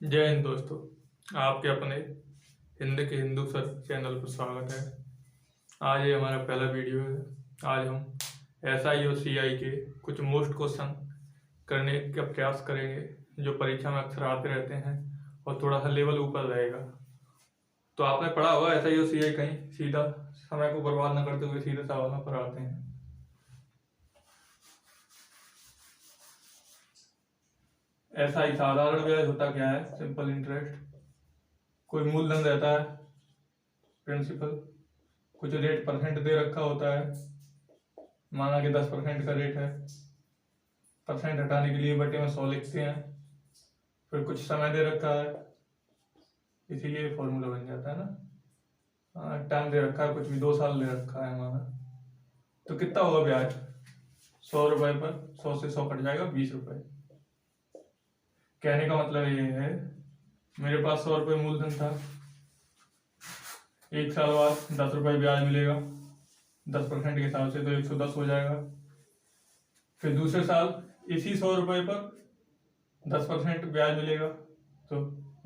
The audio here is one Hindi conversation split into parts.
जय हिंद दोस्तों। आपके अपने हिंद के हिंदू सर चैनल पर स्वागत है। आज ये हमारा पहला वीडियो है। आज हम SI और CI के कुछ मोस्ट क्वेश्चन करने का प्रयास करेंगे जो परीक्षा में अक्सर आते रहते हैं और थोड़ा सा लेवल ऊपर रहेगा। तो आपने पढ़ा होगा SI और CI, कहीं सीधा समय को बर्बाद न करते हुए सीधे सवालों पर आते हैं। SI साधारण ब्याज होता क्या है? Simple interest. कोई मूलधन रहता है, प्रिंसिपल, कुछ रेट परसेंट दे रखा होता है, माना कि 10% का रेट है। परसेंट हटाने के लिए बटे में 100 लिखते हैं। फिर कुछ समय दे रखा है, इसीलिए फॉर्मूला बन जाता है ना। टाइम दे रखा है, कुछ भी 2 साल दे रखा है माना। तो कितना होगा ब्याज? 100 रुपए पर 100 से 100 कट जाएगा, 20 रुपए। कहने का मतलब ये है, मेरे पास 100 रुपये मूलधन था, 1 साल बाद 10 रुपये ब्याज मिलेगा, 10% के हिसाब से तो 110 हो जाएगा। फिर दूसरे साल इसी 100 रुपये पर 10% ब्याज मिलेगा, तो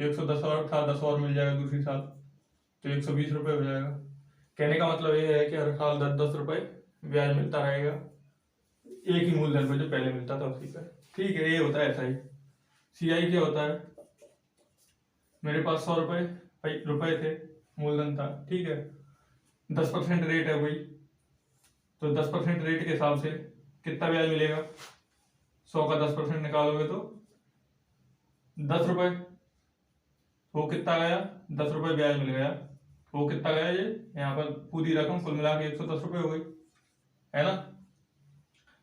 110 और था, 10 और मिल जाएगा दूसरी साल, तो 120 रुपये हो जाएगा। कहने का मतलब ये है कि हर साल 10-10 रुपये ब्याज मिलता रहेगा, एक ही मूलधन पर जो पहले मिलता था उसी पर। ठीक है, ये होता है SI। CI क्या होता है? मेरे पास 100 रुपये थे, मूलधन था, ठीक है, 10% रेट है वही, तो 10% रेट के हिसाब से कितना ब्याज मिलेगा? 100 का 10% निकालोगे तो 10 रुपये। वो कितना गया? 10 रुपये ब्याज मिल गया। वो कितना गया? ये यहाँ पर पूरी रकम कुल मिला के 110 रुपये हो गई, है ना।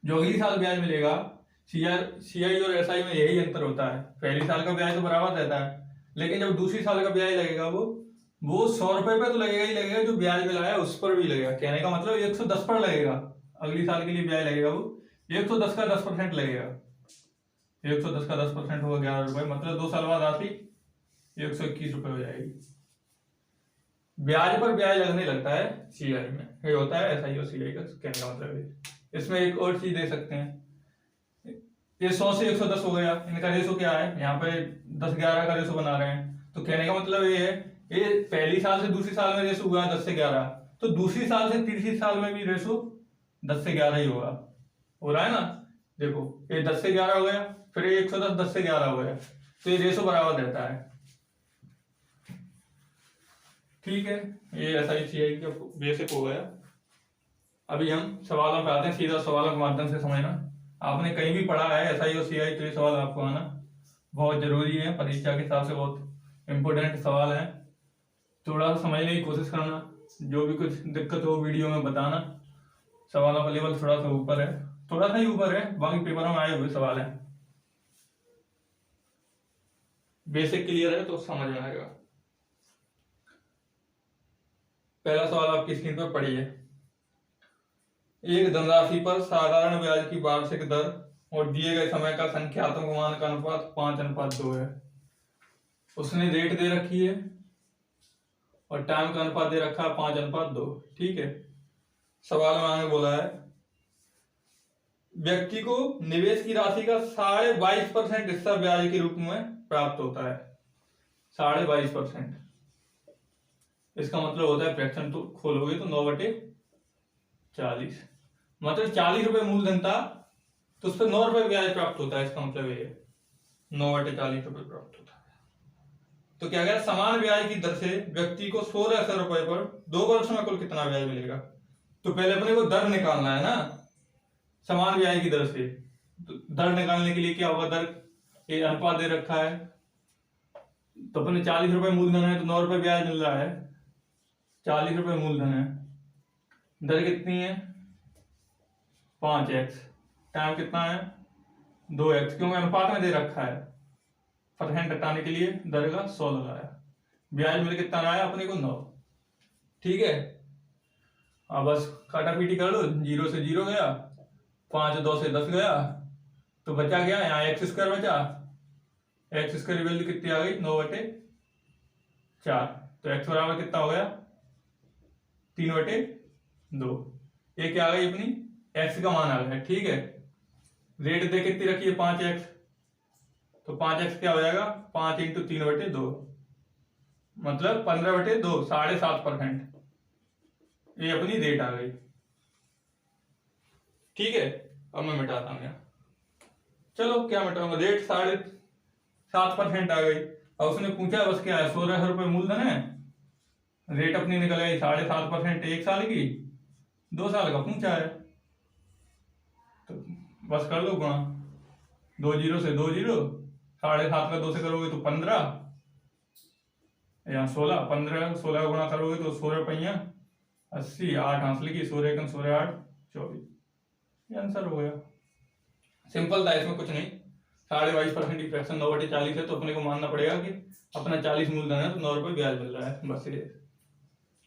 जो अगली साल ब्याज मिलेगा, CI और SI में यही अंतर होता है। पहली साल का ब्याज तो बराबर रहता है, लेकिन जब दूसरी साल का ब्याज लगेगा वो 100 रुपये पे तो लगेगा ही लगेगा, जो ब्याज मिला है उस पर भी लगेगा। कहने का मतलब 110 पर लगेगा। अगली साल के लिए ब्याज लगेगा वो 110 का 10% लगेगा। 110 का 10% होगा 11 रुपये, मतलब 2 साल बाद राशि 121 रुपये हो जाएगी। ब्याज पर ब्याज लगने लगता है CI में, ये होता है SI और CI का कहने का मतलब। इसमें एक और चीज दे सकते हैं, ये 100 से 110 हो गया, इनका रेशो क्या है? यहाँ पे 10-11 का रेशो बना रहे हैं, तो कहने का मतलब ये है, ये पहली साल से दूसरी साल में रेशो हुआ 10 से 11, तो दूसरी साल से तीसरी साल में भी रेशो 10 से 11 ही होगा। हो रहा है ना, देखो ये 10 से 11 हो गया, फिर ये 110 10 से 11 हो गया, तो ये रेशो बराबर रहता है। ठीक है, ये SI CI का बेसिक हो गया। अभी हम सवालों पे आते हैं, सीधा सवालों के माध्यम से समझना। आपने कहीं भी पढ़ा है SI और CI, तो ये सवाल आपको आना बहुत जरूरी है, परीक्षा के हिसाब से बहुत इंपोर्टेंट सवाल है। थोड़ा सा समझने की कोशिश करना, जो भी कुछ दिक्कत हो वीडियो में बताना। सवालों का लेवल थोड़ा सा ऊपर है, थोड़ा सा ही ऊपर है, बाकी पेपरों में आए हुए सवाल है। बेसिक क्लियर है तो समझ में आएगा। पहला सवाल आपकी स्क्रीन पर पढ़िए। एक धनराशि पर साधारण ब्याज की वार्षिक दर और दिए गए समय का संख्यात्मक मान का अनुपात 5:2 है। उसने रेट दे रखी है और टाइम का अनुपात दे रखा है 5:2। ठीक है, सवाल में आगे बोला है, व्यक्ति को निवेश की राशि का 22.5% हिस्सा ब्याज के रूप में प्राप्त होता है। 22.5%, इसका मतलब होता है फ्रैक्शन तो खोलोगे तो 9/40, मतलब 40 रुपए मूलधन था तो उस पर 9 रुपए ब्याज प्राप्त होता है। इसका मतलब ये 9/40 रुपए प्राप्त होता है। तो क्या गया, समान ब्याज की दर से व्यक्ति को 1600 रुपए पर 2 वर्ष में कुल कितना ब्याज मिलेगा? तो पहले अपने को दर निकालना है ना, समान ब्याज की दर से। तो दर निकालने के लिए क्या होगा, दर ये अनुपात दे रखा है, तो अपने 40 रुपए मूलधन है तो 9 रुपए ब्याज मिल रहा है, 40 रुपए मूलधन है, दर कितनी है 5x, टाइम कितना है 2x, क्योंकि अनुपात में दे रखा है। परसेंट हटाने के लिए दर का 100 लगाया, ब्याज मिल कितना आया अपने को 9। ठीक है, अब बस काटा पीटी कर लो, 0 से 0 गया, 5 2 से 10 गया, तो बचा गया यहाँ x² बचा, x² की वैल्यू कितनी आ गई 9/4, तो x बराबर कितना हो गया 3/2। ये क्या आ गई अपनी x का मान आ गया। ठीक है, रेट दे कितनी रखी है 5x, तो 5x क्या हो जाएगा, 5 इंटू 3/2, मतलब 15/2, 7.5%। ये अपनी रेट आ गई। ठीक है, अब मैं मिटाता हूँ यहाँ। चलो क्या मिटाऊंगा, रेट 7.5% आ गई। अब उसने पूछा बस क्या है, 1600 रुपये मूलधन है, रेट अपनी निकल गई 7.5%, 1 साल की, 2 साल का पूछा है, तो बस कर लो गुणा, 2 जीरो से 2 जीरो, 7.5 का 2 से करोगे तो 15, यहाँ 16, 15 16 का गुणा करोगे तो 16×5 = 80, 8 हासिल की, 16 × 16 = 8, 24। ये आंसर हो गया। सिंपल था, इसमें कुछ नहीं। 22.5% की फ्रैक्शन 9/40 है, तो अपने को मानना पड़ेगा कि अपना 40 मूलधन है तो 9 रुपये ब्याज मिल रहा है, बस ये।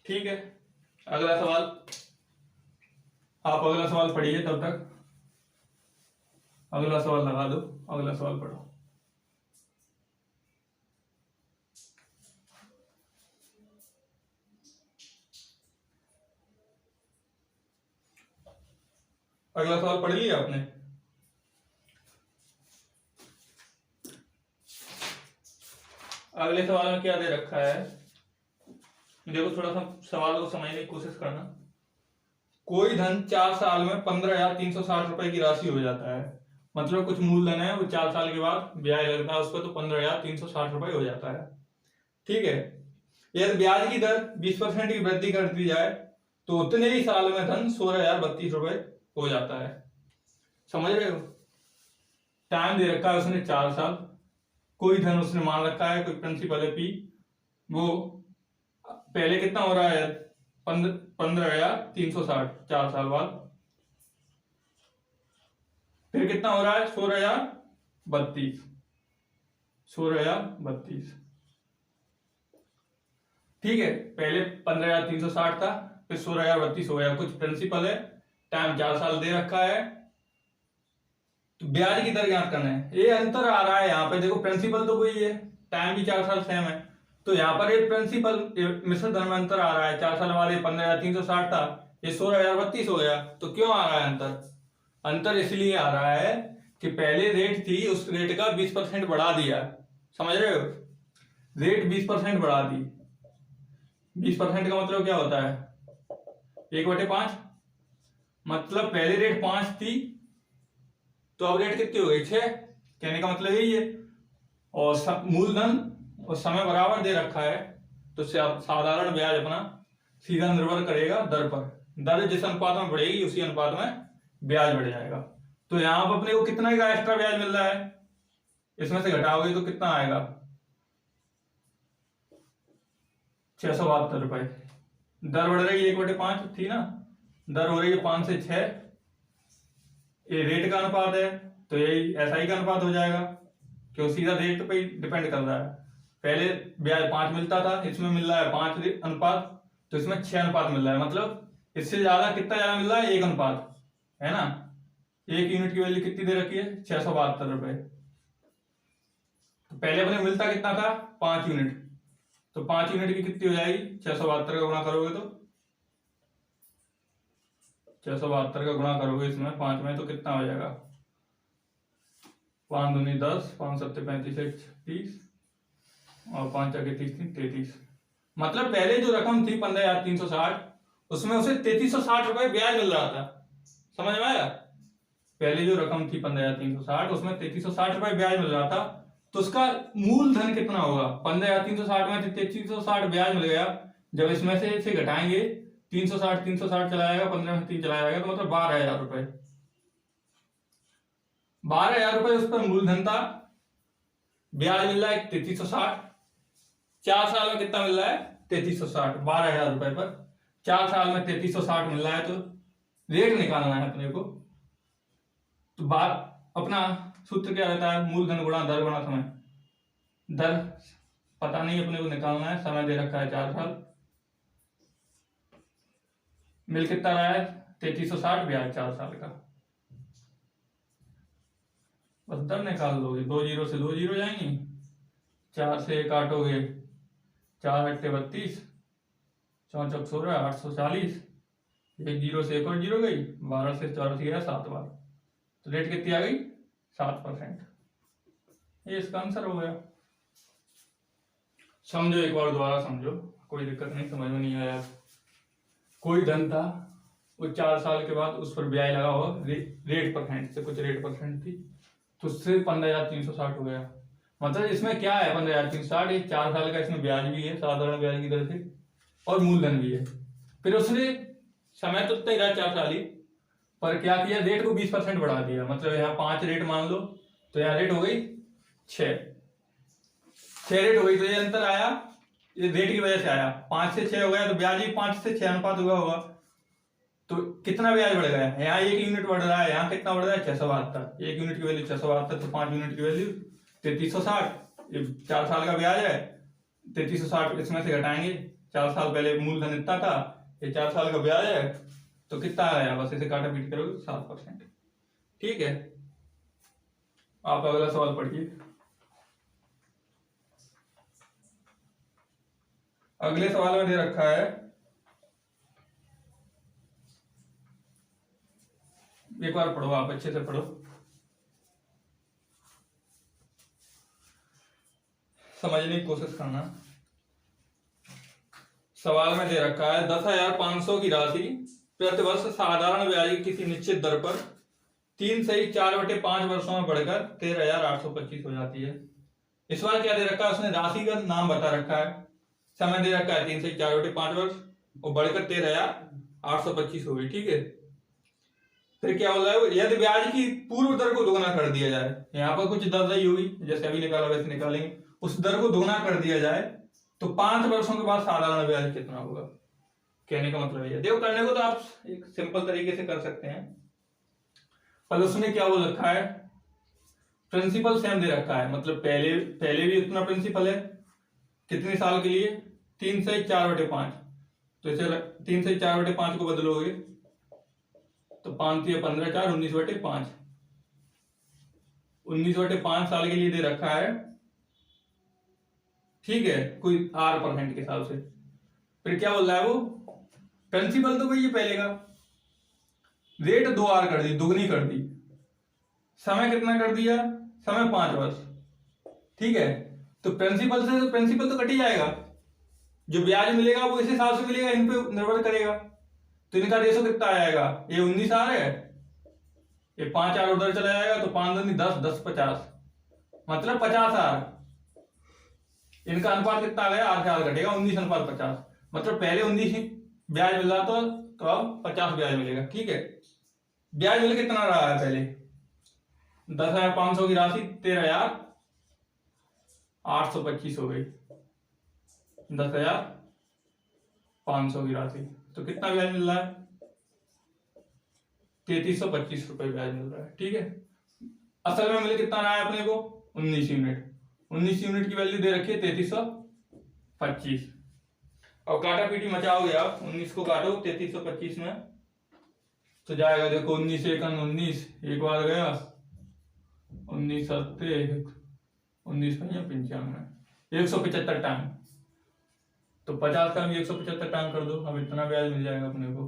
ठीक है, अगला सवाल, आप अगला सवाल पढ़िए, तब तक अगला सवाल लगा दो, अगला सवाल पढ़ो। अगला सवाल पढ़ लिया आपने? अगले सवाल में क्या दे रखा है, देखो थोड़ा सा सवाल को समझने की कोशिश करना। कोई धन 4 साल में 15,360 रुपए की राशि हो जाता है, मतलब कुछ मूलधन है वो 4 साल के बाद ब्याज लगता है उस पर, तो 15,360 रुपए हो जाता है। ठीक है, यदि ब्याज की दर 20% की वृद्धि कर दी जाए तो उतने ही साल में धन 16,032 रुपए हो जाता है। समझ रहे हो? टाइम दे रखा है उसने 4 साल, कोई धन उसने मान रखा है, कोई प्रिंसिपल है P, वो पहले कितना हो रहा है, 15,360 4 साल बाद, फिर कितना हो रहा है 16,032, 16,032। ठीक है, पहले 15,360 था, फिर 16,032 हो गया, कुछ प्रिंसिपल है, टाइम 4 साल दे रखा है, तो ब्याज की दर ज्ञात करना है। ये अंतर आ रहा है यहाँ पे, देखो प्रिंसिपल तो वही है, टाइम भी 4 साल सेम है, तो यहाँ पर एक प्रिंसिपल मिश्र धन में अंतर आ रहा है। 4 साल वाले 15,360 था, ये 16,032 हो गया। तो क्यों आ रहा है अंतर? अंतर इसलिए आ रहा है कि पहले रेट थी, उस रेट का 20% बढ़ा दिया। समझ रहे हो? रेट 20% बढ़ा दी। 20% का मतलब क्या होता है, 1/5, मतलब पहले रेट 5 थी तो अब रेट कितनी हो गई, 6। कहने का मतलब यही है। और मूलधन और समय बराबर दे रखा है, तो साधारण ब्याज अपना सीधा निर्भर करेगा दर पर। दर जिस अनुपात में बढ़ेगी उसी अनुपात में ब्याज बढ़ जाएगा। तो यहां पर अपने को कितना का एक्स्ट्रा ब्याज मिल रहा है, इसमें से घटाओगे तो कितना आएगा, 672 रुपए। दर बढ़ रही है 1/5 थी ना, दर हो रही है 5 से 6, ये रेट का अनुपात है, तो यही एसआई का अनुपात हो जाएगा, क्यों सीधा रेट पे डिपेंड कर रहा है। पहले ब्याज 5 मिलता था, इसमें मिल रहा है 5 अनुपात, तो इसमें 6 अनुपात मिल रहा है, मतलब इससे ज्यादा कितना ज्यादा मिल रहा है, 1 अनुपात, है ना। 1 यूनिट की वैल्यू कितनी दे रखी है, 672 रुपए। तो पहले अपने मिलता कितना था, 5 यूनिट, तो 5 यूनिट की कितनी हो जाएगी, 672 का गुणा करोगे तो 672 का गुणा करोगे इसमें 5 में तो कितना हो जाएगा, 5 दूनी 10, 5 सत्ते 35, 30 और 5 चौके 30, 33। मतलब पहले जो रकम थी 15,360, उसमें उसे 3360 रुपए ब्याज मिल रहा था। समझ में आया? पहले जो रकम थी 15,360, उसमें 3360 रुपए ब्याज मिल रहा था, तो उसका मूलधन कितना होगा, 15,360 में 3360 ब्याज मिल गया, जब इसमें से इसे घटाएंगे 360 चला जाएगा, 15 में 3 चला जाएगा, तो मतलब 12,000 रुपए। 12,000 रुपए उस पर मूलधन था, ब्याज मिल रहा है 3360। 4 साल में कितना मिल रहा है, 3360, 12,000 रुपए पर 4 साल में 3360 मिल रहा है, तो रेट निकालना है अपने को। तो बात अपना सूत्र क्या रहता है, मूलधन गुणा दर गुणा समय। दर पता नहीं, अपने को निकालना है, समय दे रखा है 4 साल, मिल कितना रहा है 3360, ब्याज 4 साल का, बस दर निकाल लोगे। 2 जीरो से 2 जीरो जाएंगी, 4 से 1 काटोगे, 4 अट्ठे 32, 4 चौक 16, 840, 1 जीरो से 1 और जीरो गई, 12 से 4 गया 7 बार, तो रेट कितनी आ गई, 7%। ये इसका आंसर हो गया। समझो, एक बार दोबारा समझो, कोई दिक्कत नहीं, समझ में नहीं आया। कोई धन था, वो 4 साल के बाद उस पर ब्याज लगा हुआ रेट परसेंट से, कुछ रेट परसेंट थी, तो उससे 15,360 हो गया। मतलब इसमें क्या है 15,360, ये 4 साल का इसमें ब्याज भी है साधारण ब्याज की दर से, और मूलधन भी है। फिर उसने समय तो उतना ही रहा 4 साल ही, पर क्या किया, रेट को 20% बढ़ा दिया। मतलब यहाँ 5 रेट मान लो, तो यहाँ रेट हो गई 6 रेट हो गई। तो ये अंतर आया, ये रेट की वजह से आया। 5 से 6 हो गया, तो ब्याज भी 5 से 6 अनुपात हुआ होगा। तो कितना ब्याज बढ़ गया, यहाँ 1 यूनिट बढ़ रहा है, यहाँ कितना बढ़ रहा है 672। 1 यूनिट की वैल्यू 672, तो 5 यूनिट की वैल्यू 3360। ये 4 साल का ब्याज है, 3360 इसमें से घटाएंगे। 4 साल पहले मूलधन इतना था, ये 4 साल का ब्याज है, तो कितना आया, बस इसे काटा पीट करोगे 7%। ठीक है, आप अगला सवाल पढ़िए। अगले सवाल में दे रखा है, एक बार पढ़ो, आप अच्छे से पढ़ो, समझने की कोशिश करना। सवाल में दे रखा है 10,500 की राशि प्रतिवर्ष साधारण ब्याज की किसी निश्चित दर पर 3/4/5 वर्षों में बढ़कर 13,825 हो जाती है। इस बार क्या दे रखा है, उसने राशि का नाम बता रखा है, समय दे रखा है 3/4/5 वर्ष, और बढ़कर 13,825 हो गई। ठीक है, फिर क्या हो रहा है, यदि ब्याज की पूर्व दर को दोगुना कर दिया जाए, यहाँ पर कुछ दर रही होगी, जैसे अभी निकाला वैसे निकालेंगे, उस दर को दोगुना कर दिया जाए, तो 5 वर्षों के बाद साधारण ब्याज कितना होगा। कहने का मतलब है, देखो करने को तो आप एक सिंपल तरीके से कर सकते हैं, पर उसने क्या बोल रखा है, प्रिंसिपल सेम दे रखा है। मतलब पहले भी इतना प्रिंसिपल है, कितने साल के लिए, 3/4/5। तो इसे 3/4/5 को बदलोगे तो 5 × 15 4 19/5। 19/5 साल के लिए दे रखा है। ठीक है, कोई R% के हिसाब से। फिर क्या बोल रहा है वो, प्रिंसिपल तो वही है पहले का, रेट 2R कर दी, दुगनी कर दी, समय कितना कर दिया, समय 5 वर्ष। ठीक है, तो प्रिंसिपल से तो प्रिंसिपल तो कट ही जाएगा, जो ब्याज मिलेगा वो इस हिसाब से मिलेगा, इन पे निर्भर करेगा। तो इनका रेशो कितना आएगा, ये 19R है, ये 5R उधर चला जाएगा, तो 5 दूनी 10, 10 50, मतलब 50R। इनका अनुपात कितना आ गया, R से R घटेगा, 19:50। मतलब पहले 19 ही ब्याज मिल रहा था, तो अब 50 ब्याज मिलेगा। ठीक है, ब्याज मिल कितना रहा है, पहले 10,500 की राशि 13,825 हो गई, 10,500 की राशि, तो कितना ब्याज मिल रहा है, 3,325 रुपए ब्याज मिल रहा है। ठीक है, असल में मिल कितना रहा है अपने को, 19 यूनिट। 19 यूनिट की वैल्यू दे रखी है 3,325, और काटा पीटी मचाओगे आप, 19 को काटो 3,325 में, तो जाएगा, देखो 19 × 19, एक बार गया, 19 × 7 19 × 95, 175 टाइम। तो 50 का भी 175 टाइम कर दो, अब इतना ब्याज मिल जाएगा अपने को,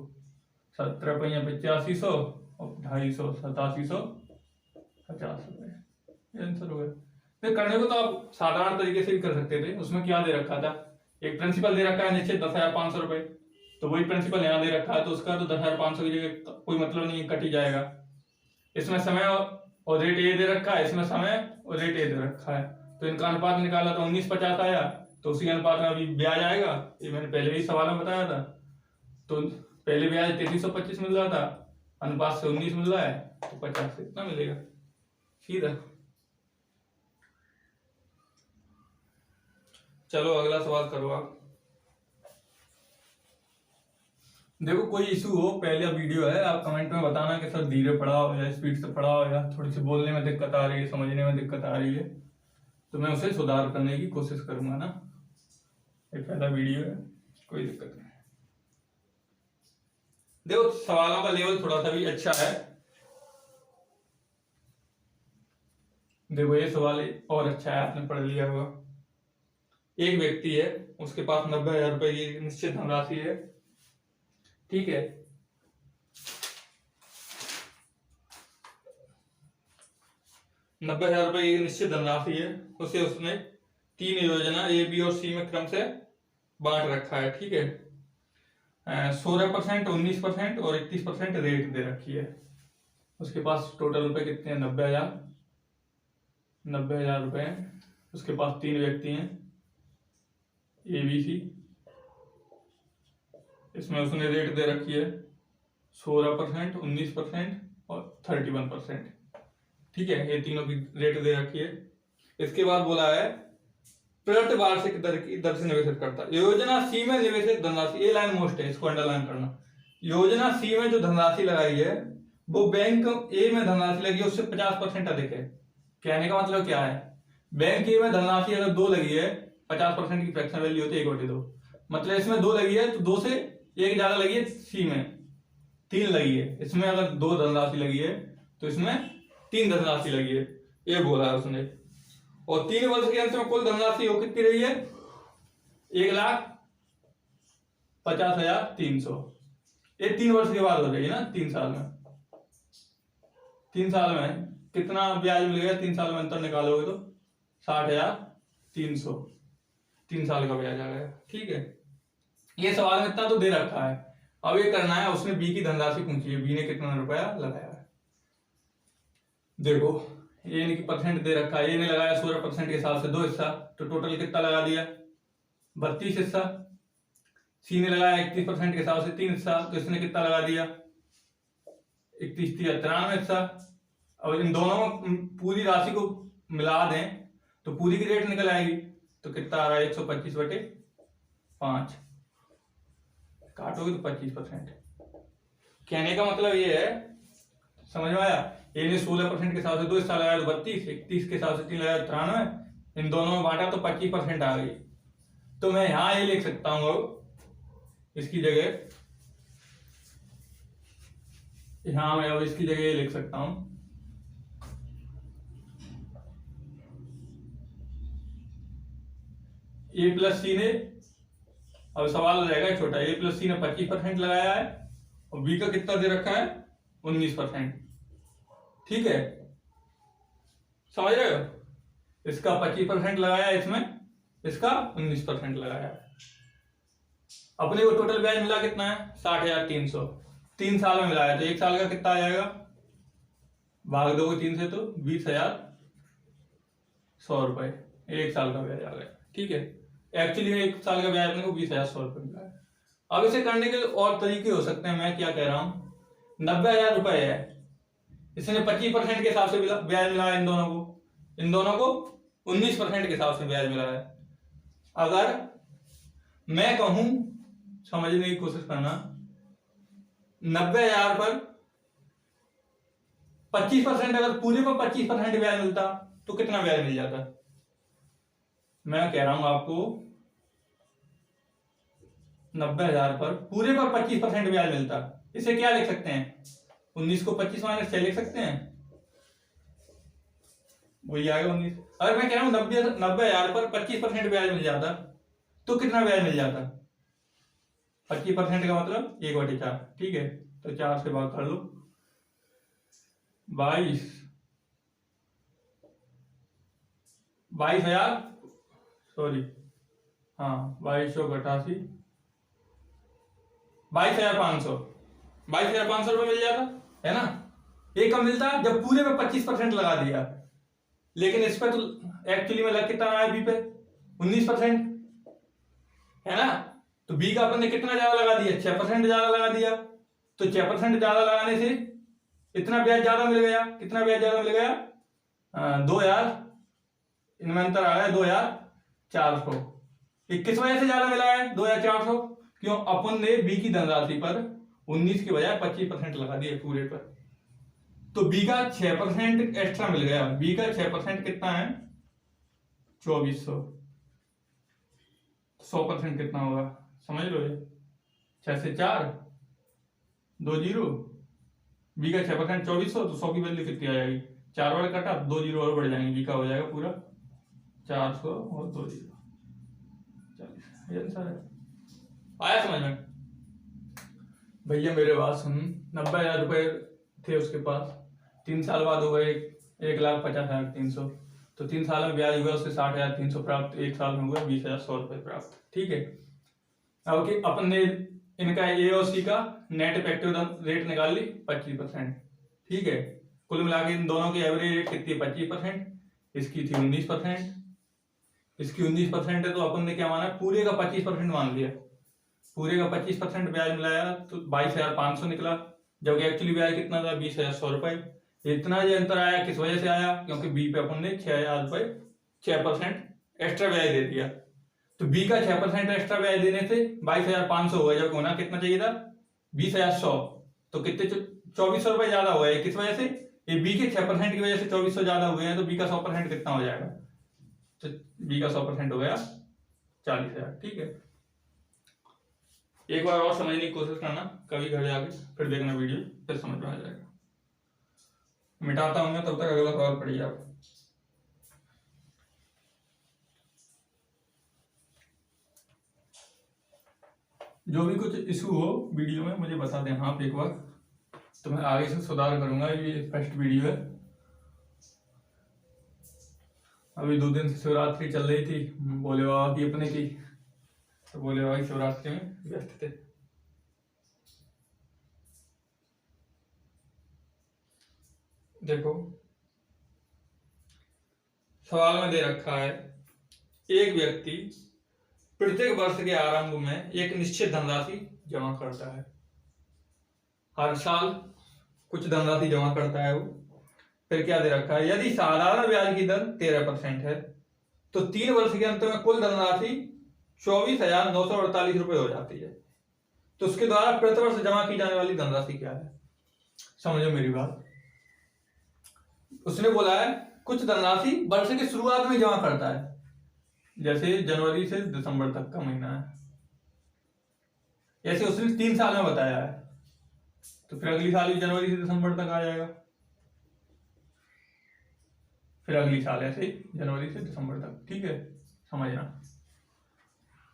17 × 8500 और 250, 8750 रुपए। आंसर हो गया। करने को तो आप साधारण तरीके से भी कर सकते थे, उसमें क्या दे रखा था, एक प्रिंसिपल दे रखा है निश्चित 10,500 रुपए, तो वही प्रिंसिपल यहाँ दे रखा है, तो उसका तो 10,500 की जगह कोई मतलब नहीं, कट ही जाएगा। इसमें समय और रेट ए दे रखा है, इसमें समय और रेट ए दे रखा है, तो इनका अनुपात निकाला तो 19:50 आया, तो उसी अनुपात में अभी ब्याज आएगा। ये मैंने पहले भी सवाल में बताया था, तो पहले ब्याज 3,325 मिल रहा था, अनुपात से 19 मिल रहा है, तो 50 से इतना मिलेगा सीधा। चलो अगला सवाल करो आप। देखो कोई इशू हो, पहले वीडियो है, आप कमेंट में बताना कि सर धीरे पढ़ा हो या स्पीड से पढ़ा हो, या थोड़ी सी बोलने में दिक्कत आ रही है, समझने में दिक्कत आ रही है, तो मैं उसे सुधार करने की कोशिश करूंगा ना। ये पहला वीडियो है, कोई दिक्कत नहीं। देखो सवालों का लेवल थोड़ा सा भी अच्छा है। देखो ये सवाल और अच्छा है, आपने पढ़ लिया होगा। एक व्यक्ति है, उसके पास 90,000 रुपए की निश्चित धनराशि है। ठीक है, 90,000 रुपए की निश्चित धनराशि है, उसे उसने 3 योजना ए, बी और सी में क्रम से बांट रखा है। ठीक है, 16%, 19% और 31% रेट दे रखी है। उसके पास टोटल रुपए कितने हैं? 90,000 रुपए हैं। उसके पास 3 व्यक्ति हैं, ए, बी, सी। इसमें उसने रेट दे रखी है 16%, 19% और 31%। ठीक है, ये तीनों की रेट दे रखी है। इसके बाद बोला है प्रति वार्षिक दर की दर से निवेशित करता है। योजना सी में निवेशित धनराशि, ये लाइन मोस्ट है, इसको अंडरलाइन करना। योजना सी में जो धनराशि लगाई है वो बैंक ए में धनराशि लगी है उससे 50% अधिक है। कहने का मतलब क्या है? बैंक ए में धनराशि अगर 2 लगी है, 50% की फ्रैक्शन वैल्यू होती है 1/2, मतलब इसमें 2 लगी है तो 2 से 1 ज्यादा लगी है, सी में 3 लगी है। इसमें अगर 2 धनराशि लगी है तो इसमें 3 धनराशि लगी है, ये बोला है उसने। और 3 वर्ष के अंत में कुल धनराशि हो कितनी रही है? 1,50,300। ये 3 वर्ष के बाद हो जाएगी ना, 3 साल में। 3 साल में कितना ब्याज मिलेगा? 3 साल में अंतर निकालोगे तो 60,300, 3 साल का ब्याज आ गया। ठीक है, ये सवाल में इतना तो दे रखा है। अब ये करना है, उसने बी की धनराशि पूछी है, बी ने कितना रुपया लगाया है। देखो, ए ने की परसेंट दे रखा है, ए ने लगाया 16% के हिसाब से 2 हिस्सा, तो टोटल कितना लगा दिया? 32 हिस्सा। सी ने लगाया 31% के हिसाब से 3 हिस्सा, तो इसने कितना लगा दिया? 31 93 हिस्सा। अब इन दोनों पूरी राशि को मिला दें तो पूरी की रेट निकल आएगी, तो कितना आ रहा है? 125/5, काटोगे तो 25%। कहने का मतलब ये है, समझ में आया? ए ने 16% के हिसाब से 2 हिस्सा लगाया तो 32, 31 के हिसाब से 3 लगाया 93, इन दोनों में बांटा तो 25% आ गई। तो मैं यहां ये लिख सकता हूं, इसकी जगह यहां मैं अब इसकी जगह ये लिख सकता हूं, ए प्लस सी ने, अब सवाल हो जाएगा छोटा, ए प्लस सी ने 25% लगाया है और बी का कितना दे रखा है? 19%। ठीक है, समझ रहे हो? इसका 25% लगाया, इसमें इसका 19% लगाया है। अपने को टोटल ब्याज मिला कितना है? 60,300। 3 साल में मिलाया तो 1 साल का कितना आ जाएगा? भाग दोगे 3 से तो 20,100 रुपए 1 साल का ब्याज आ गया। ठीक है, एक्चुअली में 1 साल का ब्याज अपने को 20,100 रुपए मिला है। अब इसे करने के और तरीके हो सकते हैं। मैं क्या कह रहा हूं, 90,000 रुपए है, इसने 25% के हिसाब से ब्याज मिला है, इन दोनों को 19% के हिसाब से ब्याज मिला है। अगर मैं कहूं, समझने की कोशिश करना, 90,000 पर 25%, अगर पूरे पर 25% ब्याज मिलता तो कितना ब्याज मिल जाता? मैं कह रहा हूं आपको, 90,000 पर पूरे पर 25% ब्याज मिलता, इसे क्या लिख सकते हैं? 19 को 25 - 6 लिख सकते हैं, वही आएगा 19। अगर मैं कह रहा हूं 90,000 पर 25% ब्याज मिल जाता तो कितना ब्याज मिल जाता? 25% का मतलब 1/4। ठीक है, तो 4 से भाग कर लो, 22,000, सॉरी, हाँ 2288, 22,500, 22,500 रुपये मिल जाता है ना। ये कब मिलता? जब पूरे पे 25% लगा दिया। लेकिन इस पे तो एक्चुअली में लग कितना आया? बी पे 19% है ना, तो बी का अपन ने कितना ज्यादा लगा दिया? 6% ज्यादा लगा दिया। तो 6% ज्यादा लगाने से इतना ब्याज ज्यादा मिल गया। कितना ब्याज ज्यादा मिल गया? 2,000, इनमें अंतर आ गया 2,400। किस वजह से ज्यादा मिला है 2,400? क्यों? अपन ने बी की धनराशि पर 19 के बजाय 25% लगा दिया पूरे पर, तो बी का 6% एक्स्ट्रा मिल गया। बी का 6% कितना है? 2,400। 100% कितना होगा? समझ लो, ये 6 से 4 2 0, बी का 6% 2,400, तो 100 की वैल्यू कितनी आ जाएगी? 4 बार कटा, 2 0 और बढ़ जाएंगे, बी का हो जाएगा पूरा 400 और 2 0, 40। ये आंसर है। आया समझ में? भैया मेरे बात सुन, 90,000 रुपए थे उसके पास, 3 साल बाद हो गए 1,50,300, तो 3 साल में ब्याज हुआ उससे 60,300 प्राप्त, 1 साल में हुआ 20,100 रुपये प्राप्त। ठीक है, अब कि अपन ने इनका ए और सी का नेट इफेक्टिव रेट निकाल ली 25%। ठीक है, कुल मिला के इन दोनों की एवरेज रेट कितनी है 25%, इसकी थी 19%, इसकी 19% है, तो अपन ने क्या माना पूरे का 25% मान लिया, पूरे का 25% ब्याज मिलाया तो 22,500 निकला, जबकि एक्चुअली ब्याज कितना था 20,100 रुपये। इतना जो अंतर आया किस वजह से आया, क्योंकि बी पे अपन ने 6,000 रुपये 6% एक्स्ट्रा ब्याज दे दिया, तो बी का 6% एक्स्ट्रा ब्याज देने से 22,500 हुआ, जबकि होना कितना चाहिए था 20,100, तो कितने 2,400 रुपये ज्यादा हुआ है। किस वजह से, ये बी के 6% की वजह से 2,400 ज्यादा हुए हैं, तो बी का 100% कितना हो जाएगा, तो बी का 100% हो गया 40,000। ठीक है, एक बार और समझने की कोशिश करना, कभी घर जाके फिर देखना वीडियो, फिर समझ में आ जाएगा। मिटाता हूँ मैं, तब तक अगला सवाल पढ़िए आप। जो भी कुछ इशू हो वीडियो में मुझे बता दें आप एक बार, तो मैं आगे से सुधार करूंगा। ये फर्स्ट वीडियो है, अभी 2 दिन से शिवरात्रि चल रही थी भोले बाबा की अपने की, तो भोले बाबा की शिवरात्रि में व्यस्त थे। देखो सवाल में दे रखा है, एक व्यक्ति प्रत्येक वर्ष के आरंभ में एक निश्चित धनराशि जमा करता है, हर साल कुछ धनराशि जमा करता है वो। फिर क्या दे रखा है, यदि साधारण ब्याज की दर 13% है तो 3 वर्ष के अंत में कुल धनराशि 24,948 रुपये हो जाती है, तो उसके द्वारा प्रति वर्ष जमा की जाने वाली धनराशि क्या है। समझो मेरी बात, उसने बोला है कुछ धनराशि वर्ष की शुरुआत में जमा करता है, जैसे जनवरी से दिसंबर तक का महीना है, ऐसे उसने 3 साल में बताया है, तो फिर अगली साल भी जनवरी से दिसंबर तक आ जाएगा, फिर अगली साल ऐसे ही जनवरी से दिसंबर तक। ठीक है, समझना।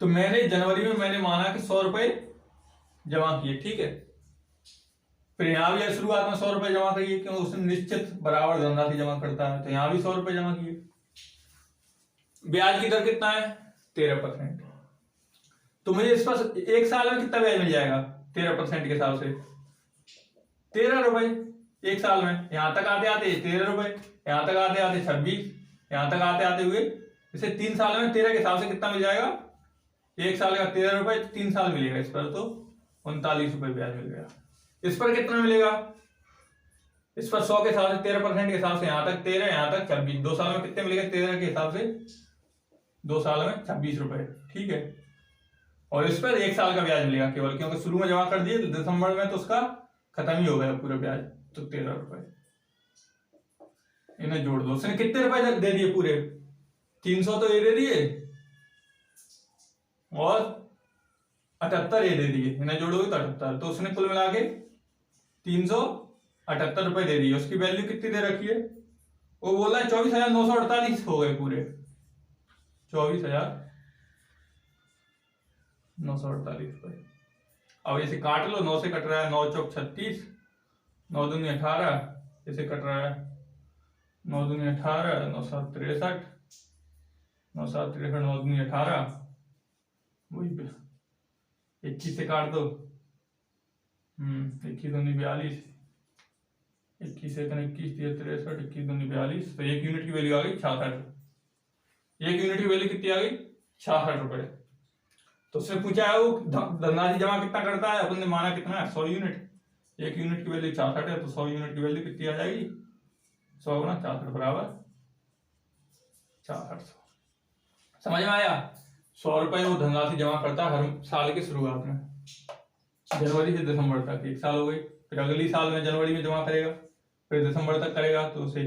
तो मैंने जनवरी में मैंने माना कि 100 रुपए जमा किए, ठीक है, फिर यहां भी शुरुआत में 100 रुपए जमा करिए, क्योंकि उसने निश्चित बराबर धनराशि जमा करता है, तो यहां भी 100 रुपए जमा किए। ब्याज की दर कितना है 13%, तो मुझे इस पर 1 साल में कितना ब्याज मिल जाएगा 13% के हिसाब से 13 रुपए 1 साल में। यहां तक आते आते 13 रुपए, यहां तक आते आते 26, यहां तक आते आते हुए इसे 3 साल में 13 के हिसाब से कितना मिल जाएगा, 1 साल का 13 रुपए, 3 साल मिलेगा इस पर, तो 39 रुपए ब्याज मिल गया। इस पर कितना मिलेगा, इस पर 100 के हिसाब से 13% के हिसाब से यहां तक 13, यहां तक 26, 2 साल में कितने मिलेगा 13 के हिसाब से 2 साल में 26 रुपए। ठीक है, और इस पर 1 साल का ब्याज मिलेगा केवल, क्योंकि शुरू में जमा कर दिए तो दिसंबर में तो उसका खत्म ही हो गया पूरा ब्याज, तो 13 रुपए। इन्हें जोड़ दो, उसने कितने रुपए दे दिए पूरे 300 तो ये दे दिए और 78 ये दे दिए, इन्हें जोड़ोगे तो 78, तो उसने कुल मिला के 378 रुपए दे दिए। उसकी वैल्यू कितनी दे रखी है, वो बोला है 24,948 हो गए पूरे, 24,948 रुपए। अब इसे काट लो, 9 से कट रहा है 9 चौक 36, 9 दूनी 18, इसे कट रहा है 9 दूनी 18, 9 7 63, 9 7 63, 9 दूनी 18, वही 21 से काट दो, 21 दूनी 42, 21 से 21 63, 21 दूनी 42, तो 1 यूनिट की वैल्यू आ गई 66। 1 यूनिट की वैल्यू कितनी आ गई 66 रुपए। तो उसने पूछा है वो धनराशि जमा कितना करता है, अपन ने माना कितना है 100 यूनिट, 1 यूनिट की वैल्यू 66 है, तो 100 यूनिट की वैल्यू कितनी आ जाएगी 100 गुना 66 बराबर 6600। समझ में आया, 100 रुपए वो धनराशि जमा करता है हर साल की शुरुआत में, जनवरी से दिसंबर तक 1 साल हो गई, फिर अगली साल में जनवरी में जमा करेगा, फिर दिसंबर तक करेगा, तो उसे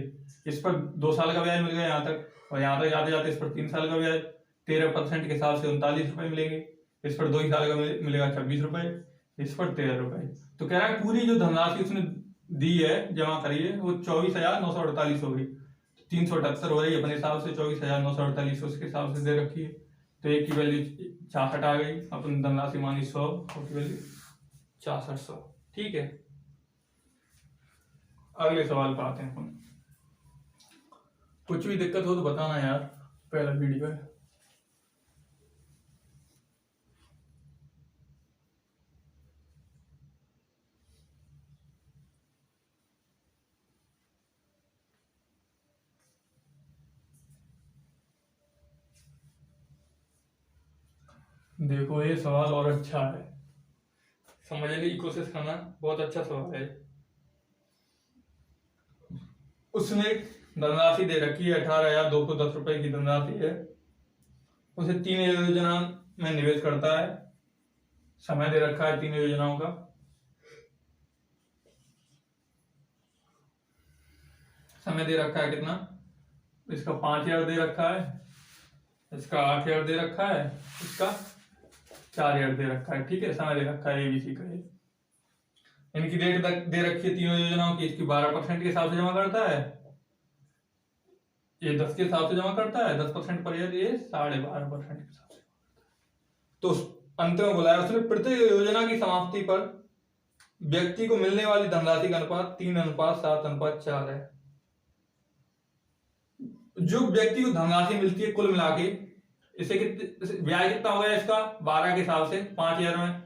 इस पर 2 साल का ब्याज मिल गया यहाँ तक, और यहाँ तक जाते जाते इस पर 3 साल का ब्याज 13% के हिसाब से 39 रुपए मिलेंगे, इस पर 2 ही साल का मिलेगा 26 रुपए, इस पर 13 रुपए। तो कह रहा है पूरी जो धनराशि उसने दी है जमा करी है वो 24,948 हो गई, 378 हो रही है अपने हिसाब से, 24,948 उसके हिसाब से दे रखी है, तो एक की वैल्यू 66 आ गई, अपन धनराशि मानी 100 की वैल्यू 6600। ठीक है, अगले सवाल पे आते हैं अपन। कुछ भी दिक्कत हो तो बताना यार, पहला वीडियो है। देखो ये सवाल और अच्छा है, समझने की कोशिश करना, बहुत अच्छा सवाल है। उसने धनराशि दे रखी है 18,210 रुपए की धनराशि है, उसे 3 योजना में निवेश करता है, समय दे रखा है 3 योजनाओं का, समय दे रखा है कितना, इसका 5,000 दे रखा है, इसका 8,000 दे रखा है, इसका 4,000 दे रखा है। ठीक है, समय दे रखा है ABC का। इनकी डेट दे रखी है तीनों योजनाओं की, इसकी 12% के हिसाब से जमा करता है, ये 10 के हिसाब से जमा करता है, 10% पर ईयर, ये 12.5% के हिसाब से। तो अंत में बोला है उसने, प्रत्येक योजना की समाप्ति पर व्यक्ति को मिलने वाली धनराशि का अनुपात 3:7:4 है। जो व्यक्ति को धनराशि मिलती है कुल मिला के, इसे ब्याज कितना हो गया इसका 12 के हिसाब से, 5,000 में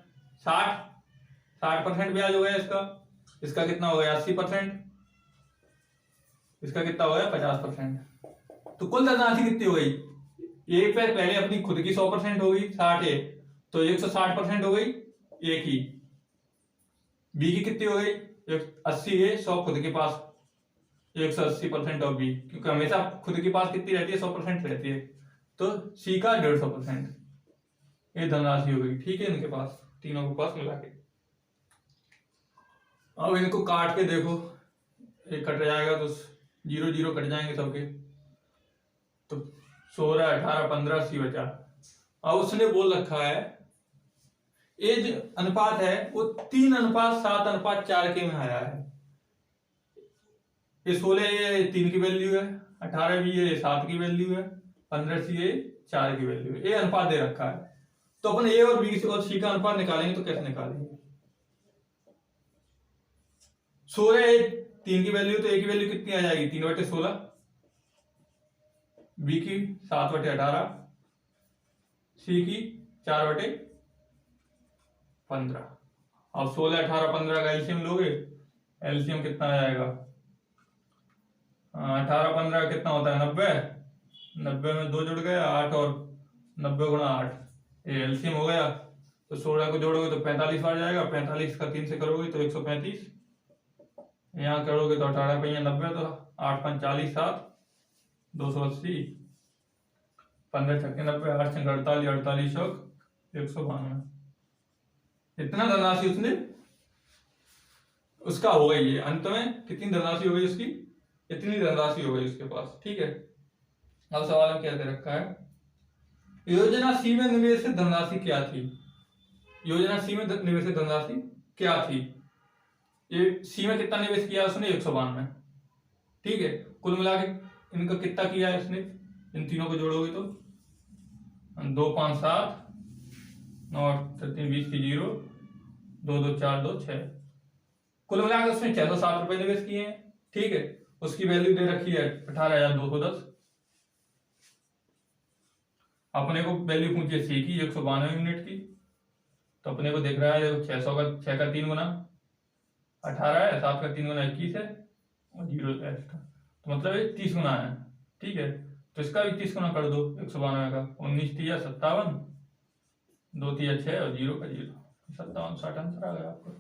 60% ब्याज हो गया इसका, इसका कितना हो गया 80%, इसका कितना हो गया 50%। तो कुल धनराशि कितनी हो गई, ए पे पहले अपनी खुद की 100% हो गई 60 है, तो 160% हो गई एक ही। बी की कितनी हो गई 80 है, 100 खुद के पास, 180% ऑफ बी, क्योंकि हमेशा खुद के पास कितनी रहती है 100% रहती है। तो सी का 150%, ये धनराशि हो गई। ठीक है, इनके पास तीनों के पास मिला के। अब इनको काट के देखो, एक कट जाएगा तो 0 0 कट जाएंगे सबके, तो 16 18 15 सी बचा। अब उसने बोल रखा है ये जो अनुपात है वो 3:7:4 के में आया है। ये 16 ये 3 की वैल्यू है, 18 भी ये 7 की वैल्यू है, 15 सी ये 4 की वैल्यू है, ये अनुपात दे रखा है। तो अपन ए और बी और सी का अनुपात निकालेंगे, तो कैसे निकालेंगे, 16 3 की वैल्यू, तो ए की वैल्यू कितनी आ जाएगी 3/16, बी की 7/18, सी की 4/15। अब 16 18 15 का एलसीएम लोगे, एलसीएम कितना आ जाएगा, 18 15 कितना होता है 90, 90 में 2 जुड़ गए 8, और 90 गुणा 8, ये एलसीएम हो गया। तो 16 को जोड़ोगे तो 45 बार जाएगा, 45 का 3 से करोगे तो 135, यहाँ करोगे तो 18 पे 90, तो 8 5 40 7 280, 15 छक्के 90, 8 छक्के 48, 48 192, इतना धनराशि उसने उसका हो गई है। अंत में कितनी धनराशि हो गई उसकी, इतनी धनराशि हो गई उसके पास। ठीक है, अब सवाल में क्या दे रखा है, योजना सी में निवेशित धनराशि क्या थी, योजना सी में निवेशित धनराशि क्या थी, ये सी में कितना निवेश किया उसने 192। ठीक है, कुल मिला के इनका कितना किया है उसने, इन तीनों को जोड़ोगे तो 2 5 7 9 3 20 की 0 2 2 4 2 6, कुल मिलाकर उसने 607 रुपए निवेश किए हैं। ठीक है, उसकी वैल्यू दे रखी है 18,210। अपने को वैल्यू पूछी है सी की 192 यूनिट की, तो अपने को देख रहा है 600 का 6 का 3 गुना 18 है, 7 का 3 गुना 21 है, और 0 है एक्स्ट्रा, तो मतलब ये 30 गुना है। ठीक है, तो इसका भी 30 गुना कर दो 192 का, 19 3 57, 2 3 6 और 0 का 0, 57 60 आंसर आ गया आपका।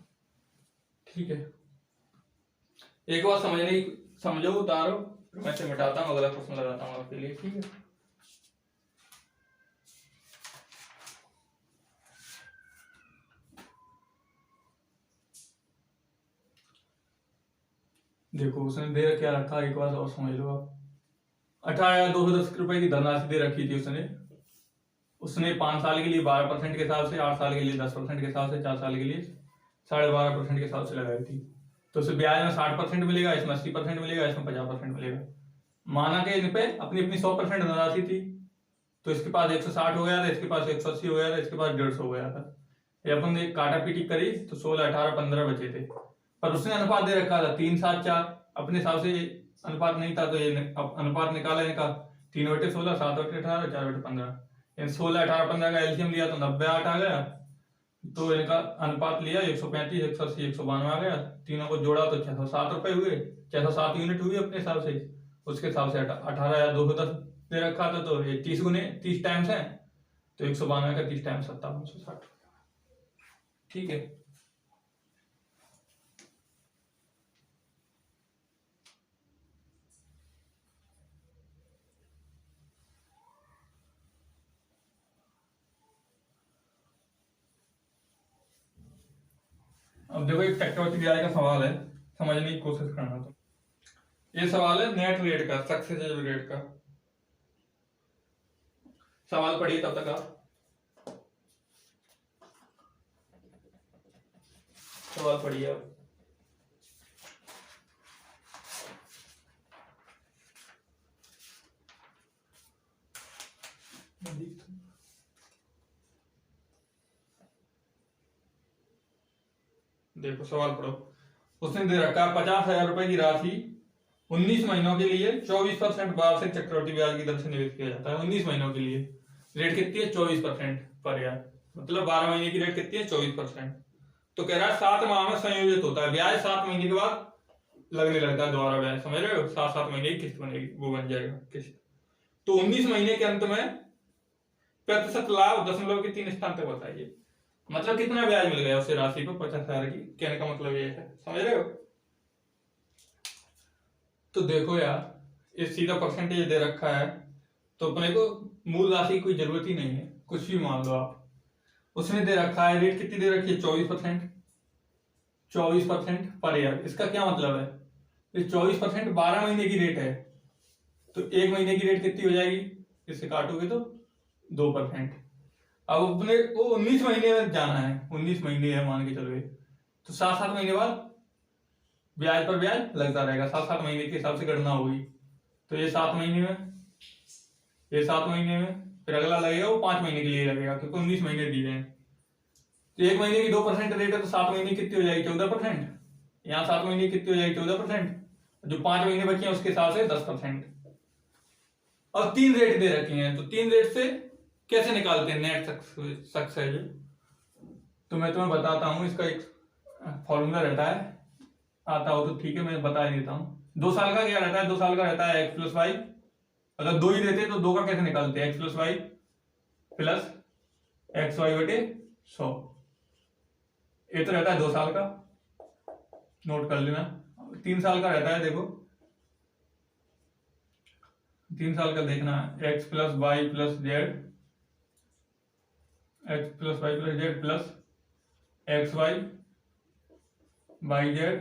ठीक है, एक बार समझो उतारो, मैं से मिटाता हूँ, अगला प्रश्न लगाता हूँ आपके लिए। ठीक है, देखो उसने दे क्या रखा, एक बार और समझ लो आप। 18,210 रुपए की धनराशि दे रखी थी उसने 5 साल के लिए 12% के हिसाब से, 8 साल के लिए 10% के हिसाब से, 4 साल के लिए 12.5% के हिसाब से लगाई थी। तो उसे ब्याज में 60% मिलेगा, इसमें 80% मिलेगा, इसमें 50% मिलेगा। माना कि इन पे अपनी अपनी 100% धनराशि थी, तो इसके पास 160 हो गया था, इसके पास 180 हो गया था, इसके पास 150 हो गया था। ये अपन ने काटा पीटी करी तो 16 18 15 बचे थे, पर उसने अनुपात दे रखा था 3 7 4, अपने हिसाब से अनुपात नहीं था तो ये अब अनुपात निकाला इनका 3/16, 7/18, 4/15। 16, 18, 15 का एलसीएम लिया तो 90/8 आ गया। तो इनका अनुपात लिया 135, 180, 192 आ गया। तीनों को जोड़ा तो 607 रुपए हुए, 607 यूनिट हुई अपने हिसाब से। उसके हिसाब से 18,210 दे रखा था, तो ये 30 टाइम्स है, तो 192 का 30 टाइम्स 5760। ठीक है। अब देखो एक चक्रवृद्धि ब्याज का सवाल है, समझने की कोशिश करना। तो ये सवाल है नेट रेट का, सक्सेसिव रेट का। सवाल पढ़िए तब तक आप। सवाल पढ़िए आप। देखो सवाल पढ़ो। उसने दे रखा 50,000 रुपए की राशि 19 महीनों के लिए 24% वार्षिक चक्रवृद्धि ब्याज की दर से निवेश किया जाता है। 19 महीनों के लिए रेट कितनी है? 24% पर यार, मतलब 12 महीने की रेट कितनी है? 24%। तो कह रहा है 7 माह में संयोजित होता है ब्याज, 7 महीने के बाद लगने लगता है दोबारा ब्याज। समझ रहे हो? 7-7 महीने की किस्त बनेगी, वो बन जाएगा किस्त। तो 19 महीने के अंत में प्रतिशत लाभ दशमलव के 3 स्थान तक बताइए। मतलब कितना ब्याज मिल गया उसे राशि पर 50,000 की। कहने का मतलब ये है, समझ रहे हो? तो देखो यार, ये सीधा परसेंटेज दे रखा है, तो अपने को मूल राशि की कोई जरूरत ही नहीं है, कुछ भी मान लो आप। उसने दे रखा है रेट कितनी दे रखी है? 24%। 24% पर ईयर। इसका क्या मतलब है? ये 24% 12 महीने की रेट है, तो एक महीने की रेट कितनी हो जाएगी? इससे काटोगे तो 2%। अब अपने को 19 महीने में जाना है, 19 महीने है मान के चलो, तो 7-7 महीने बाद ब्याज पर ब्याज लगता रहेगा। 7-7 महीने के हिसाब से गणना होगी। तो ये 7 महीने में, ये 7 महीने में, फिर अगला लगेगा वो 5 महीने के लिए लगेगा, क्योंकि 19 महीने दिए हैं। तो एक महीने की 2% रेट है, तो 7 महीने कितनी हो जाएगी? 14%। यहाँ 7 महीने कितनी हो जाएगी? 14%। जो 5 महीने बचे हैं उसके हिसाब से 10%। और 3 रेट दे रखे हैं, तो 3 रेट से कैसे निकालते हैं नेट सक्सेस? तो मैं तुम्हें बताता हूं, इसका एक फॉर्मूला रहता है, आता हो तो ठीक है, मैं बता ही देता हूँ। 2 साल का क्या रहता है? 2 साल का रहता है x+y। अगर 2 ही देते तो 2 का कैसे निकालते हैं? x+y plus xy/100। ये तो रहता है 2 साल का, नोट कर लेना। 3 साल का रहता है, देखो 3 साल का देखना है, x+y+z, x+y+z plus xy yz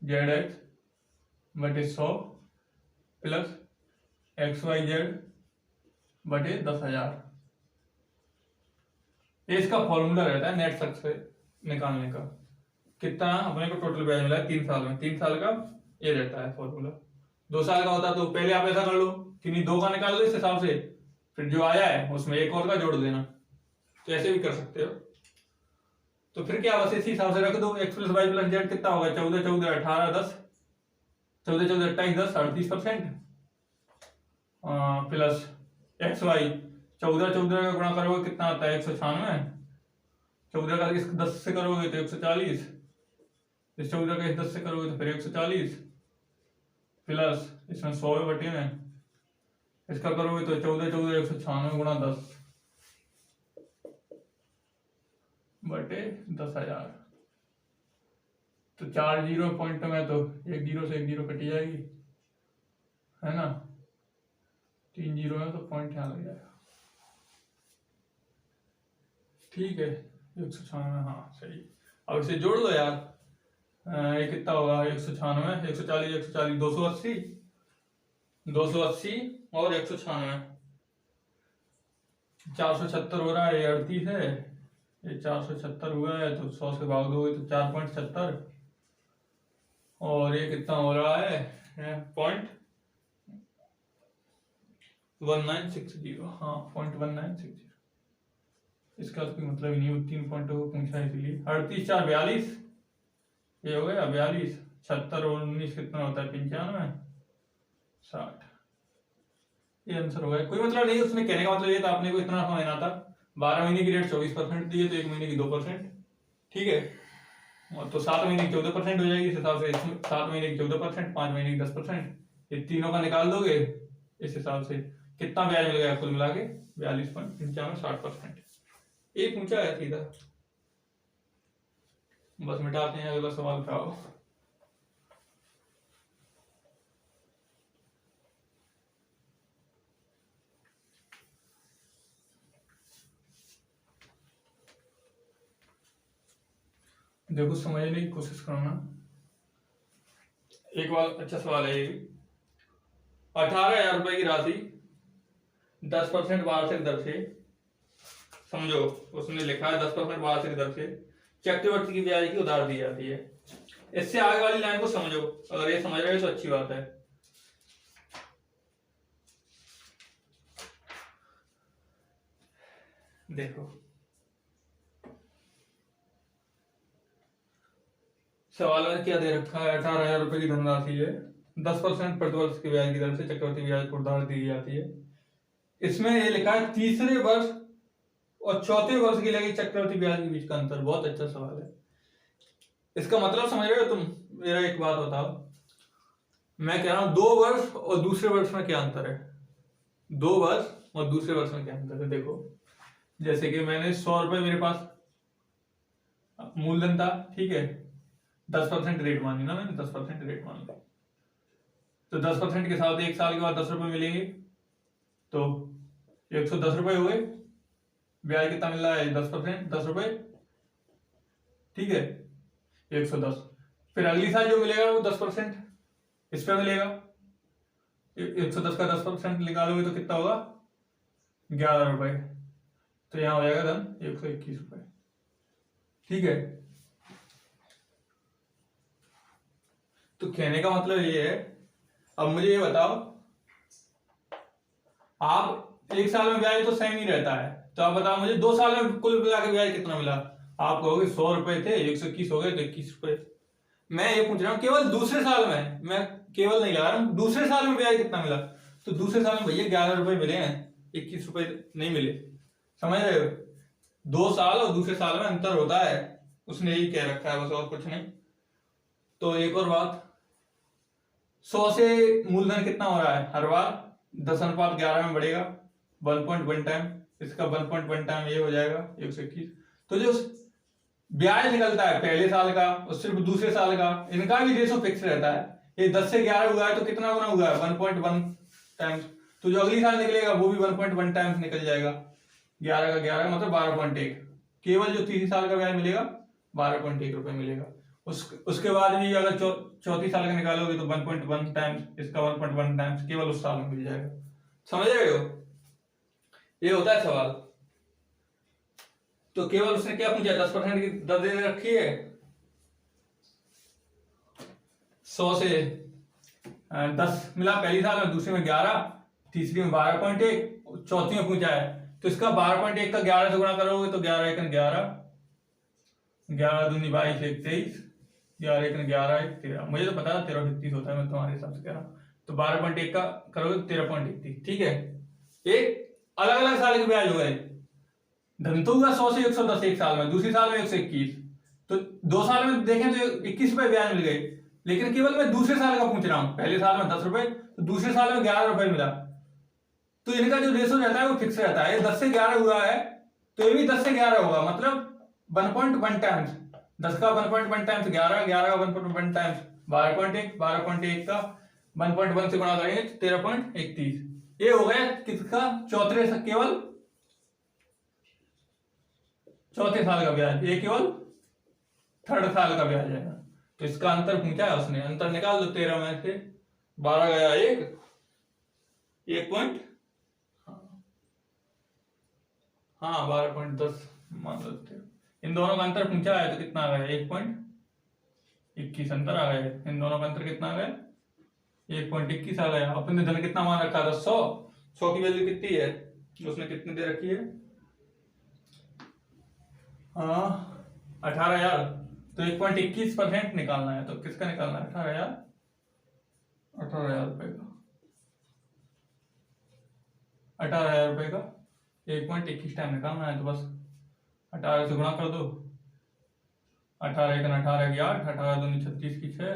zx बटे 100 प्लस xyz बटे 10,000। इसका फॉर्मूला रहता है नेट सक्सेस निकालने का। कितना अपने को टोटल ब्याज मिला है 3 साल में? 3 साल का ये रहता है फॉर्मूला। 2 साल का होता तो पहले आप ऐसा कर लो कि नहीं, 2 का निकाल लो इस हिसाब से, फिर जो आया है उसमें एक और का जोड़ देना। तो ऐसे भी कर सकते हो। तो फिर क्या, बस इसी हिसाब से रख दो। x+y+z कितना होगा? 14, 14, 18, 10, 14, 14, 28, 10, 38% प्लस xy 14, 14 का गुणा करोगे कितना आता है? 196। 14 का इस 10 से करोगे तो 140, इस 14 का इस 10 से करोगे तो फिर 140, प्लस इसमें 100 बटे में इसका करोगे तो 14, 14, 196 गुणा 10 बटे 10,000। तो 4 जीरो पॉइंट में तो 1 जीरो से 1 जीरो कटी जाएगी, है ना? 3 जीरो है तो पॉइंट यहाँ लग जाएगा। ठीक है, 196, हाँ सही। अब इसे जोड़ दो यार, ये कितना होगा? 196, 140, 140, 280, 280 और 196, 476 हो रहा है। ये 38 है, ये 476 हुआ है, तो 100 से भाग दोगे तो 4.70, और ये कितना हो रहा है? 0.1960, हाँ 0.1960। इसका तो कोई मतलब ही नहीं, 3 पॉइंटों को पूछा इसलिए। 38, 4, 42, ये हो गया 42, 76 और 19 कितना होता है, 95, 60। ये आंसर हो गया। कोई मतलब नहीं, उसने कहने का मतलब ये था आपने को इतना समझना था। 12 महीने की रेट 24% दी है, तो 1 महीने की 2%, ठीक है। और तो 7 महीने की 14% हो जाएगी इस हिसाब से। 7 महीने की 14%, 5 महीने की 10%, ये तीनों का निकाल दोगे इस हिसाब से कितना ब्याज मिल गया कुल मिला के, 42.95, 60%। ये पूछा है सीधा। बस मिटाते हैं, अगला सवाल उठाओ। देखो समझने की कोशिश करना। एक बार अच्छा सवाल है ये। 18,000 रुपए की राशि 10% वार्षिक दर से, समझो उसने लिखा है 10% वार्षिक दर से चक्रवृद्धि की ब्याज की उधार दी जाती है। इससे आगे वाली लाइन को समझो, अगर ये समझ रहे हो तो अच्छी बात है। देखो सवाल में क्या दे रखा है, 18,000 रुपए की धनराशि है, 10% प्रतिवर्ष की ब्याज की दर से चक्रवृद्धि ब्याज को उधार दी जाती है। इसमें ये लिखा है तीसरे वर्ष और चौथे वर्ष की लगी चक्रवृद्धि ब्याज के बीच का अंतर। बहुत अच्छा सवाल है। इसका मतलब समझ रहे हो तुम? मेरा एक बात बताओ, मैं कह रहा हूं 2 वर्ष और दूसरे वर्ष में क्या अंतर है। 2 वर्ष और दूसरे वर्ष में क्या अंतर है। देखो जैसे कि मैंने 100 रुपए मेरे पास मूलधन था, ठीक है, 10% रेट मानी ना मैंने, 10% रेट मान ली, तो 10% के साथ 1 साल के बाद 10 रुपए मिलेंगे, तो 110 रुपए हो गए। ब्याज कितना मिल रहा है, 10%, 10 रुपए, ठीक है, 110। फिर अगली साल जो मिलेगा वो 10% इस पे मिलेगा। 110 का 10% निकालोगे तो कितना होगा, 11 रुपए। तो यहां हो जाएगा धन 121 रुपए, ठीक है। तो कहने का मतलब ये है, अब मुझे ये बताओ, आप 1 साल में ब्याज तो सेम ही रहता है, तो आप बताओ मुझे 2 साल में कुल मिला के ब्याज कितना मिला। आप कहोगे 100 रुपए थे, 121 हो गए तो 21 रुपए। मैं ये पूछ रहा हूँ केवल दूसरे साल में, मैं केवल नहीं लगा रहा हूँ, दूसरे साल में ब्याज कितना मिला। तो दूसरे साल में भैया 11 रुपए मिले हैं, 21 रुपए नहीं मिले। समझ रहे हो? 2 साल और दूसरे साल में अंतर होता है, उसने यही कह रखा है, बस और कुछ नहीं। तो एक और बात, 100 से मूलधन कितना हो रहा है, हर बार 10:11 में बढ़ेगा, 1.1 टाइम। इसका 1.1 टाइम ये हो जाएगा 121। तो जो ब्याज निकलता है पहले साल का और सिर्फ दूसरे साल का, इनका भी रेशो फिक्स रहता है। ये 10 से 11 हुआ है तो कितना गुना हुआ है, 1.1 टाइम्स। तो जो अगली साल निकलेगा वो भी 1.1 टाइम्स निकल जाएगा। 11 का 11 मतलब 12.1। केवल जो तीसरे साल का ब्याज मिलेगा 12.1 रुपए मिलेगा। उसके बाद भी अगर चौथी साल का निकालोगे तो 1.1 टाइम्स, इसका 1.1 टाइम्स केवल उस साल में मिल जाएगा। समझ रहे हो? ये होता है सवाल। तो केवल उसने क्या पूछा, 10% की दर दे रखी है, 100 से 10 मिला पहली साल में, दूसरे में 11, तीसरी में 12.1, चौथी में पूछा है तो इसका 12.1 का 11 से गुणा करोगे तो 11 1 11, 11 दूनी 22 1 23, 11 1 11 1 13। मुझे तो पता था 13.31 होता है, मैं तुम्हारे हिसाब से कह रहा हूँ। तो 12.1 का करोगे 13.31, ठीक है। एक अलग अलग साल के ब्याज हो गए। धन तो हुआ 100 से 110 एक साल में, दूसरी साल में 121, तो 2 साल में देखें तो 21 रुपए ब्याज मिल गए। लेकिन केवल मैं दूसरे साल का पूछ रहा हूं, पहले साल में 10 रुपए तो दूसरे साल में 11 रुपए मिला। तो इनका जो रेशो रहता है वो फिक्स रहता है। 10 से 11 हुआ है तो ये भी 10 से 11 होगा, मतलब 1.1 टाइम्स। 10 का 1.1 टाइम्स 11, 11 का 1.1 टाइम्स 12.1, 12.1 का 1.1 से गुणा करेंगे 13.31। ये हो गया किसका, केवल चौथे साल का ब्याज। ये केवल थर्ड साल का ब्याज है। तो इसका अंतर पूछा है उसने, अंतर निकाल दो। 13 में से 12 गया 1 पॉइंट, हाँ 12.10 मान सकते हो। इन दोनों का अंतर पूछा है तो कितना आ गया, 1.21 अंतर आ गया। इन दोनों का अंतर कितना आ गया, 1.21 आ गया। अपने धन कितना मान रखा था, 100 की वैल्यू कितनी है, उसने कितनी दे रखी है, 18,000। तो 1.21% निकालना है। तो किसका निकालना है? 18,000 रुपए का, 18,000 रुपए का 1.21 टाइम निकालना है। तो बस 18 से गुणा कर दो, 18 1 18 की 8, 18 दूनी 36 की 6,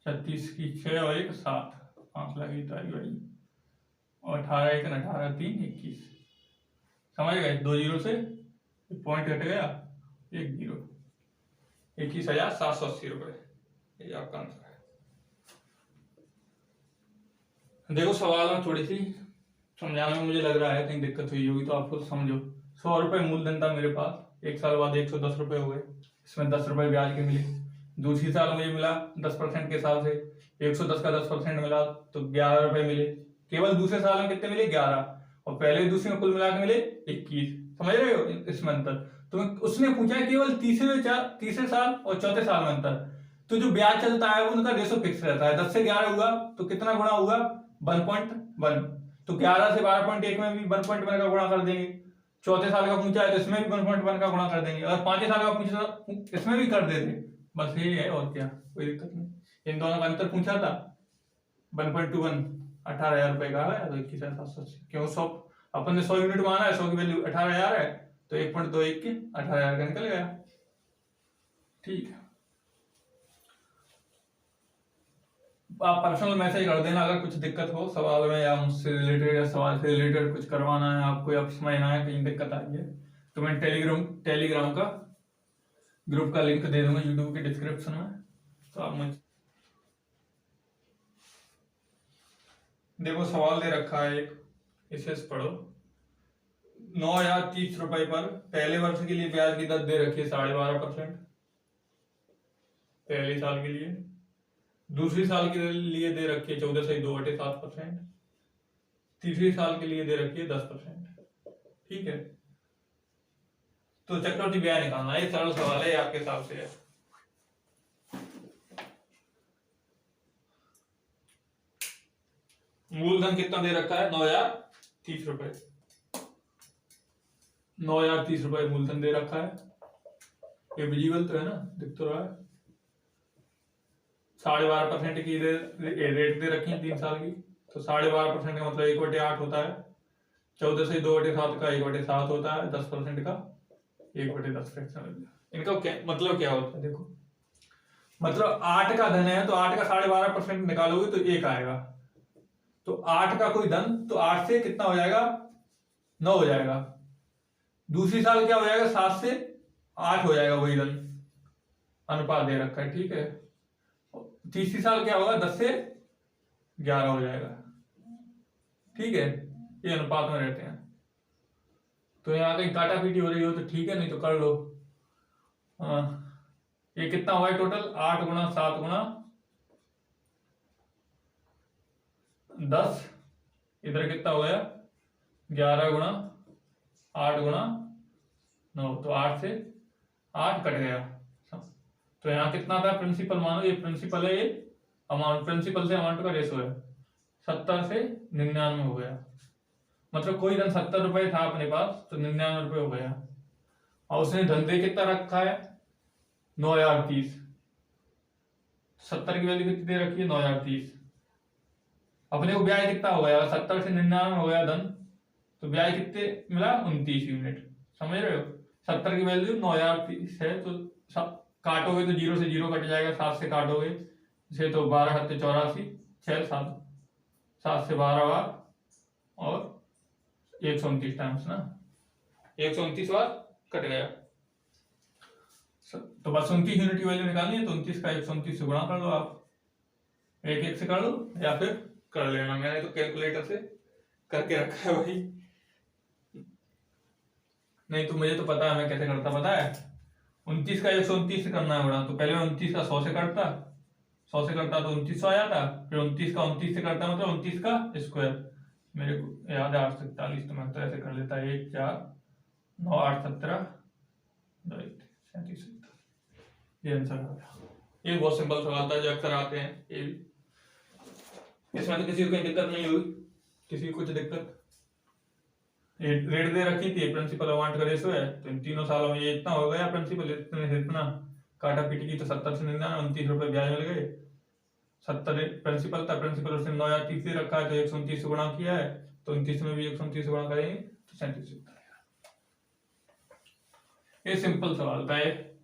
36 की 6 और 1 7, 5 लगी तो आई बड़ी, और 18 1 18 3 21। समझ गए? 2 जीरो से पॉइंट कट गया, 1 जीरो, 21,780 रुपए, ये आपका आंसर है। देखो सवाल में थोड़ी सी समझाने में मुझे लग रहा है कहीं दिक्कत हुई होगी, तो आप खुद समझो। 100 रुपए मूलधन था मेरे पास, 1 साल बाद 110 रुपए हो गए, इसमें 10 रुपए ब्याज के मिले। दूसरी साल मुझे मिला 10% के हिसाब से, 110 का 10% मिला तो 11 रुपए मिले। केवल दूसरे साल में कितने मिले? 11, और पहले दूसरे में कुल मिला के मिले 21। समझ रहे हो इसमें अंतर? तो उसने पूछा है केवल तीसरे साल और चौथे साल में अंतर। तो जो ब्याज चलता है वो उनका रेशो फिक्स रहता है। 10 से 11 हुआ तो कितना गुणा होगा? 1.1। तो 11 से 12.1 में भी 1.1 का गुणा कर देंगे। चौथे साल का पूछा है तो इसमें भी 1.1 का गुणा कर देंगे, और 5वें साल का पूछा तो इसमें भी कर देते। बस ये है, और क्या, कोई दिक्कत नहीं। इन दोनों का अंतर पूछा था 1.21, 18,000 रुपए का है, तो 21,780। क्यों 100, अपन ने 100 यूनिट माना है, 100 की वैल्यू 18,000 है, तो 1.21 के 18,000 का निकल गया। ठीक है, आप पर्सनल मैसेज कर देना अगर कुछ दिक्कत हो सवाल में, या मुझसे रिलेटेड या सवाल से रिलेटेड कुछ करवाना है आपको, या समझना है कहीं दिक्कत आई है, तो मैं टेलीग्राम का ग्रुप का लिंक दे दूंगा यूट्यूब के डिस्क्रिप्शन में, तो आप मुझे देखो। सवाल दे रखा है एक, इसे पढ़ो। 9,030 रुपए पर पहले वर्ष के लिए ब्याज की दर दे रखी है 12.5% पहले साल के लिए। दूसरी साल के लिए दे रखी है 14 से 2/7%। तीसरी साल के लिए दे रखी है 10%। ठीक है, तो चक्रवृद्धि ब्याज निकालना है। सरल सवाल है, आपके हिसाब से है। मूलधन कितना दे रखा है? 9,030 रुपए। 9,030 रुपए मूलधन दे रखा है। ये विजिबल तो है ना, दिख तो रहा है। 12.5% की रेट दे रखी है 3 साल की, तो 12.5% का मतलब 1/8 होता है। 14 से 2/7 का 1/7 होता है। 10% का 1/10 फ्रैक्शन। इनका क्या मतलब, क्या होता है? देखो, मतलब 8 का धन है तो 8 का 12.5% निकालोगे तो 1 आएगा। तो 8 का कोई धन, तो 8 से कितना हो जाएगा? 9 हो जाएगा। दूसरी साल क्या हो जाएगा? 7 से 8 हो जाएगा, वही धन अनुपात दे रखा है। ठीक है, तीसरी साल क्या होगा? 10 से 11 हो जाएगा। ठीक है, ये अनुपात में रहते हैं। तो यहाँ कहीं काटा पीटी हो रही हो तो ठीक है, नहीं तो कर लो। ये कितना हुआ टोटल? 8 गुणा 7 गुणा 10, इधर कितना हो गया? 11 गुणा 8 गुणा 9, तो 8 से 8 कट गया। तो यहाँ कितना था? प्रिंसिपल मानो, ये प्रिंसिपल है, ये अमाउंट, प्रिंसिपल से अमाउंट का रेशो है। 70 से 99 हो गया। मतलब कोई धन 70 रुपए था अपने पास, तो 99 रुपए हो गया। और उसने धन दे कितना रखा है? 9,030। 70 की वैल्यू कितनी दे रखी है? 9,030। अपने को ब्याज कितना हो गया? 70 से 99 हो गया धन, तो ब्याज कितने मिला? 29 यूनिट। समझ रहे हो? 70 की वैल्यू 9,030 है, तो काटोगे तो 0 से 0 कट जाएगा, 7 से काटोगे इसे तो 12 7 84, 6 7, 7 से 12 बार, और 129 टाइम्स ना, 129 बार कट गया। तो बस 29 यूनिट की वैल्यू निकालनी है, तो 29 का 129 से गुणा कर लो। आप 1 से कर लो, या फिर कर लेना, मैंने तो कैलकुलेटर से करके रखा है भाई। नहीं तो मुझे तो पता है मैं कैसे करता, पता है। 29 का 129 से करना है बड़ा, तो पहले मैं 29 का 100 से करता, 100 से करता तो 2900 आ जाता। फिर 29 का 29 से करता, मतलब 29 का स्क्वायर। मेरे को याद है 841, तो मैं तो ऐसे कर लेता 1 4 9 8 17 2 1 37 ये आंसर आ गया। ये बहुत सिंपल सवाल था जो अक्सर आते हैं। ये इसमें तो किसी को कोई दिक्कत नहीं हुई, किसी को कुछ दिक्कत? रेट दे रखी थी, प्रिंसिपल अमाउंट का रेशो है, तो इन तीनों सालों में ये इतना हो गया, प्रिंसिपल इतने से इतना, काटा पीटी की तो 70 से 29 रुपए ब्याज मिल गए। 70 प्रिंसिपल था, प्रिंसिपल उसने 9,30 दे रखा है तो 129 से गुणा किया है, तो 29 में भी 129 से गुणा करेंगे तो 37 उत्तर आएगा। ये सिंपल सवाल था।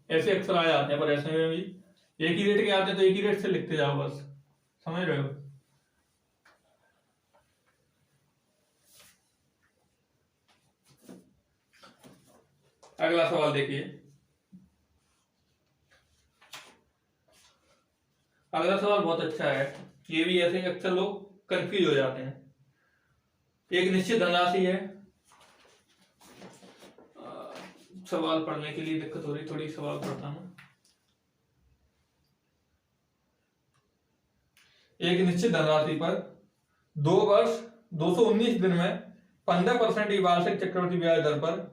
ऐसे अक्सर आ जाते हैं, पर ऐसे में भी एक ही रेट के आते हैं तो एक ही रेट से लिखते जाओ बस, समझ रहे हो। अगला सवाल देखिए। अगला सवाल बहुत अच्छा है, ये भी ऐसे ही अक्सर लोग कंफ्यूज हो जाते हैं। एक निश्चित धनराशि है, सवाल पढ़ने के लिए दिक्कत हो रही, थोड़ी सवाल पढ़ता हूं। एक निश्चित धनराशि पर 2 वर्ष 219 दिन में 15% की वार्षिक चक्रवृद्धि ब्याज दर पर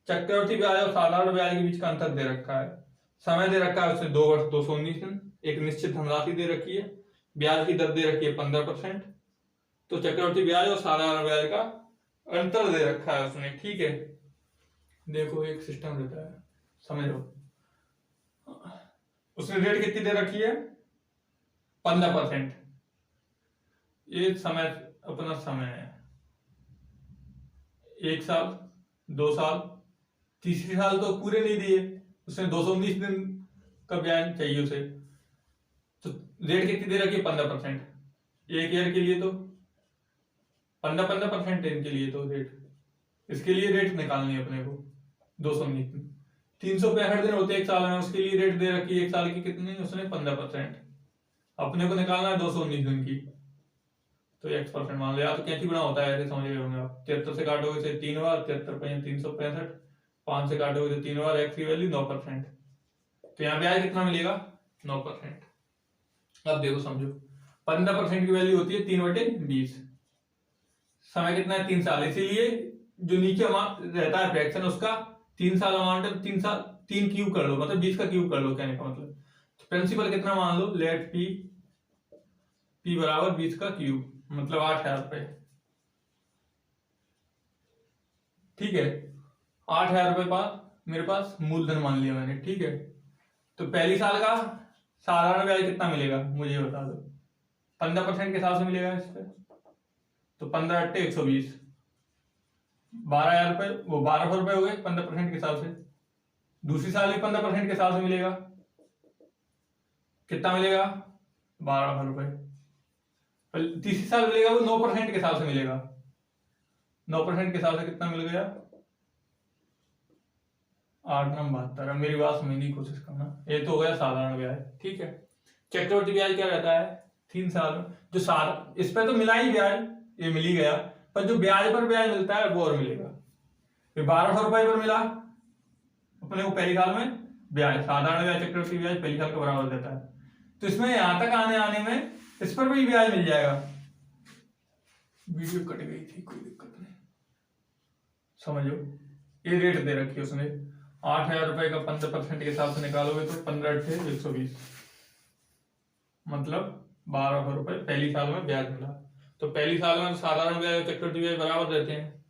चक्रवृद्धि ब्याज और साधारण ब्याज के बीच का अंतर दे रखा है। समय दे रखा है उससे 2 वर्ष 219 दिन, एक निश्चित धनराशि दे रखी है, ब्याज की दर दे रखी है 15%, तो चक्रवृद्धि ब्याज और साधारण ब्याज का अंतर दे रखा है उसने। ठीक है, देखो एक सिस्टम रहता है, समझो। उसने रेट कितनी दे रखी है? 15%। ये समय, अपना समय है 1 साल, 2 साल, तीसरे साल तो पूरे नहीं दिए, उसने 219 दिन का ब्याज चाहिए उसे, तो रेट कितनी दे रखी है? 15%। एक ईयर के लिए तो 15% इनके लिए तो रेट, इसके लिए रेट निकालनी है अपने को 219 दिन। 365 दिन होते एक साल में, उसके लिए रेट दे रखी है एक साल की कितनी, उसने 15%। अपने को निकालना है 219 दिन की, तो x% मान लो, या तो कैंची गुणा होता है, ऐसे समझ गए होंगे आप। 73 से काटोगे तो 3 बार, 73 365, 5 से काटोगे तो 3 बार, x की वैल्यू 9%, तो यहाँ ब्याज कितना मिलेगा? 9%। अब देखो समझो, 15% की वैल्यू होती है 3/20, समय कितना है? 3 साल, इसीलिए जो नीचे अमाउंट रहता है फ्रैक्शन उसका 3 साल अमाउंट है, 3 साल 3 क्यूब कर लो, मतलब 20 का क्यूब कर लो, कहने का मतलब। तो प्रिंसिपल कितना मान लो? लेट p बराबर 20 का क्यूब, मतलब 8,000 रुपए। ठीक है, 8,000 रुपए पास मेरे पास मूलधन मान लिया मैंने। ठीक है, तो पहली साल का साधारण ब्याज कितना मिलेगा मुझे बता दो? 15% के हिसाब से मिलेगा इस पे, तो 15 × 120, 12,000 रुपए, वो 1,200 रुपए हो गए 15% के हिसाब से। दूसरी साल भी 15% के हिसाब से मिलेगा, कितना मिलेगा? 1,200 रुपए। तीसरी साल मिलेगा वो 9% के हिसाब से मिलेगा, 9% के हिसाब से कितना मिल गया? 8×9 = 72। मेरी बात समझने की कोशिश करना, ये तो हो गया साधारण ब्याज। ठीक है, चक्रवृद्धि ब्याज क्या रहता है? 3 साल में जो साल, इस पे तो मिला ही ब्याज, ये मिल ही गया, पर जो ब्याज पर ब्याज मिलता है वो और मिलेगा। 1,200 रुपए पर मिला अपने को पहली साल में ब्याज, साधारण ब्याज चक्रवृद्धि ब्याज पहली साल का बराबर देता है, तो इसमें यहां तक आने में इस पर भी ब्याज मिल जाएगा। वीडियो कट गई थी, कोई दिक्कत नहीं, समझो। ये रेट दे रखी है उसने, 8,000 रुपए का 15% के हिसाब से निकालोगे तो 15 × 120, मतलब 1,200 रुपए पहली साल में ब्याज मिला। तो पहली साल में तो साधारण ब्याज चक्रवृद्धि ब्याज बराबर देते हैं।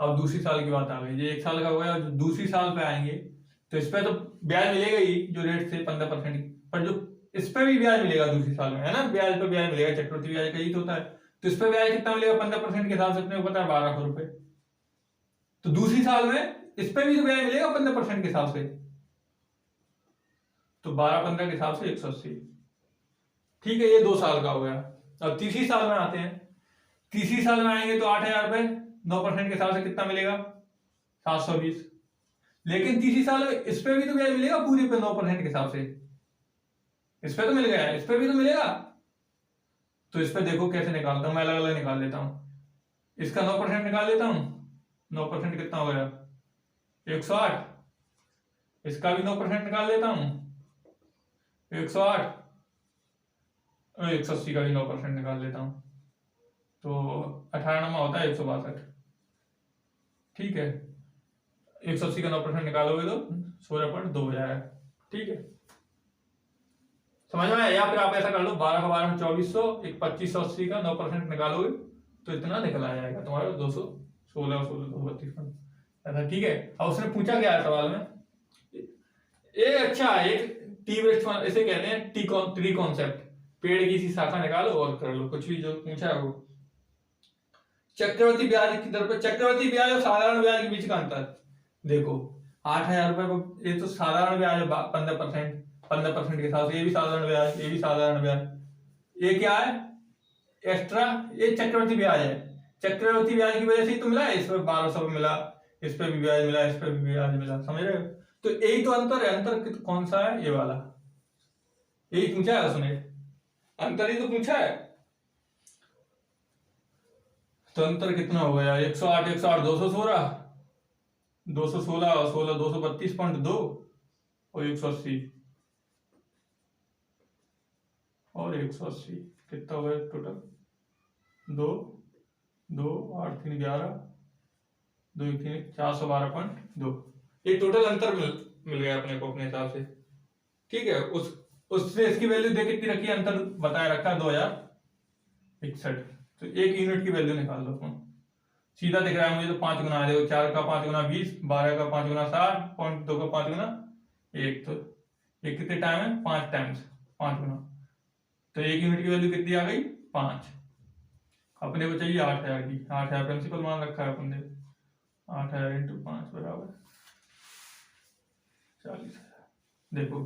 अब दूसरी साल की बात आ गई, ये 1 साल का हो गया, जो दूसरी साल पे आएंगे तो इस पे तो ब्याज मिलेगा ही जो रेट से 15%, पर जो इस पे भी ब्याज मिलेगा दूसरी साल में, है ना, ब्याज पे ब्याज मिलेगा, चक्रवृद्धि ब्याज का ही तो होता है। तो इस पे ब्याज कितना मिलेगा? 15% के हिसाब से अपने को पता है 1,200 रुपए। तो दूसरी साल में इस पे भी तो ब्याज मिलेगा 15% के हिसाब से, तो 12×15 के हिसाब से 180। ठीक है, ये 2 साल का हो गया। अब तीसरी साल में आते हैं, तीसरी साल में आएंगे तो 8,000 रुपए 9% के हिसाब से कितना मिलेगा? 720। लेकिन तीसरी साल में इस पे भी तो ब्याज मिलेगा पूरे पे 9% के हिसाब से, इस पे तो मिल गया, इस पे भी तो मिलेगा। तो इस पे देखो कैसे निकालता हूं मैं, अलग अलग निकाल लेता हूं। इसका 9% निकाल लेता हूं, 9% कितना हो गया? 108। इसका भी 9% निकाल लेता हूं, 108। 180 का भी 9% निकाल लेता हूं, तो 18 होता है 162। ठीक है, 180 का 9% निकालोगे तो 16.2 हो जाएगा। ठीक है, समझ में आया? या फिर आप ऐसा कर लो, 12 का 12 में 2400, एक 2580 का 9% निकालोगे तो इतना निकल आ जाएगा तुम्हारा 216, 232 ऐसा। ठीक है, अब उसने पूछा क्या है सवाल में? एक अच्छा एक टी वेस्ट इसे कहते हैं ट्री कॉन्सेप्ट। पेड़ की सी शाखा निकालो और कर लो कुछ भी जो पूछा है वो। चक्रवर्ती ब्याज की दर पर, चक्रवर्ती ब्याज और साधारण ब्याज के बीच का अंतर देखो। 8,000 रुपए ये तो साधारण ब्याज है 15%, 15% के हिसाब से। ये भी साधारण ब्याज, ये भी साधारण ब्याज। ये क्या है एक्स्ट्रा, ये चक्रवर्ती ब्याज है। चक्रवर्ती ब्याज की वजह से ही तो मिला है, इस पर 1200 मिला, इस पे भी ब्याज मिला, इस पे भी ब्याज मिला, समझ रहे हो। तो यही तो अंतर है। अंतर कौन सा है, ये वाला, यही पूछा है उसने, अंतर ही तो पूछा है। तो अंतर कितना हो गया, 108, 108, 216, 216 और 16, 232.2 और 180 और 180 कितना हो गया टोटल, 2, 2, 8, 3, 11, 2, 3, 412.2। ये टोटल अंतर मिल गया अपने को अपने हिसाब से, ठीक है। उससे इसकी वैल्यू देख कितनी रखी है, अंतर बताया रखा 2061। तो 1 यूनिट की वैल्यू निकाल लो तुम, सीधा दिख रहा है मुझे तो 5 गुना है। देखो 4 का 5 गुना 20, 12 का 5 गुना 60, 2 का 5 गुना 1, तो ये कितने टाइम है, 5 टाइम्स, 5 गुना। तो 1 यूनिट की वैल्यू कितनी आ गई, 5। अपने को चाहिए 8,000 की, 8,000 प्रिंसिपल मान रखा है अपन ने, 8,000 इंटू 5 बराबर 40,000। देखो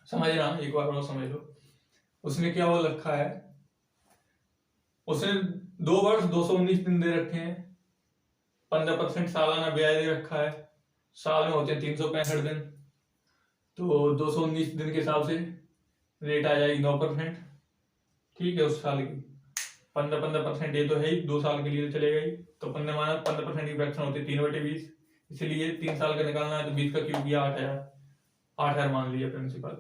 समझना, एक बार और समझ लो। उसने क्या वो रखा है, उसने 2 वर्ष 219 दिन दे रखे हैं, 15% सालाना ब्याज दे रखा है, साल में होते हैं 365 दिन, तो 219 दिन के हिसाब से रेट आ जाएगी 9%, ठीक है। उस साल की 15% ये तो है ही, 2 साल के लिए चलेगा ही। तो अपन ने माना 15% की फ्रैक्शन होती है 3/20, इसलिए 3 साल का निकालना है तो 20 का क्यूब किया 8,000 मान लिया प्रिंसिपल।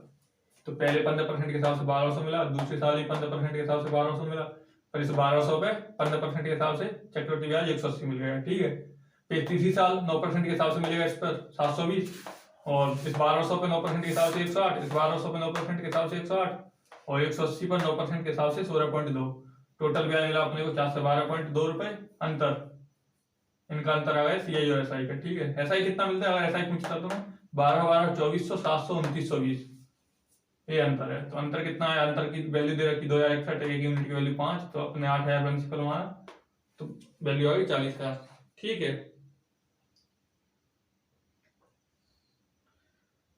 तो पहले 15% के हिसाब से 1200 मिला, दूसरे साल ही 15% के हिसाब से 1200 मिला, पर इस 1200 पे 15% के हिसाब से चक्रवृद्धि ब्याज 180 मिल गया, ठीक है। फिर तीसरी साल 9% के हिसाब से मिलेगा इस पर 720, और इस 1200 पे 9% के हिसाब से 108, इस 1200 पे 9% के हिसाब से 108, और 180 पर 9% के हिसाब से 16.2। टोटल ब्याज मिला अपने को 412.2 रुपए। अंतर, इनका अंतर आ गया सीआई और एसआई का, ठीक है। एसआई कितना मिलता है, अगर एसआई पूछता तो मैं 12, 12, 2400, 700, 2920, ये अंतर है। तो अंतर कितना है, अंतर की वैल्यू दे रखी 2061, 1 यूनिट की वैल्यू 5, तो अपने 8,000 प्रिंसिपल माना, तो वैल्यू आ गई 40,000, ठीक है।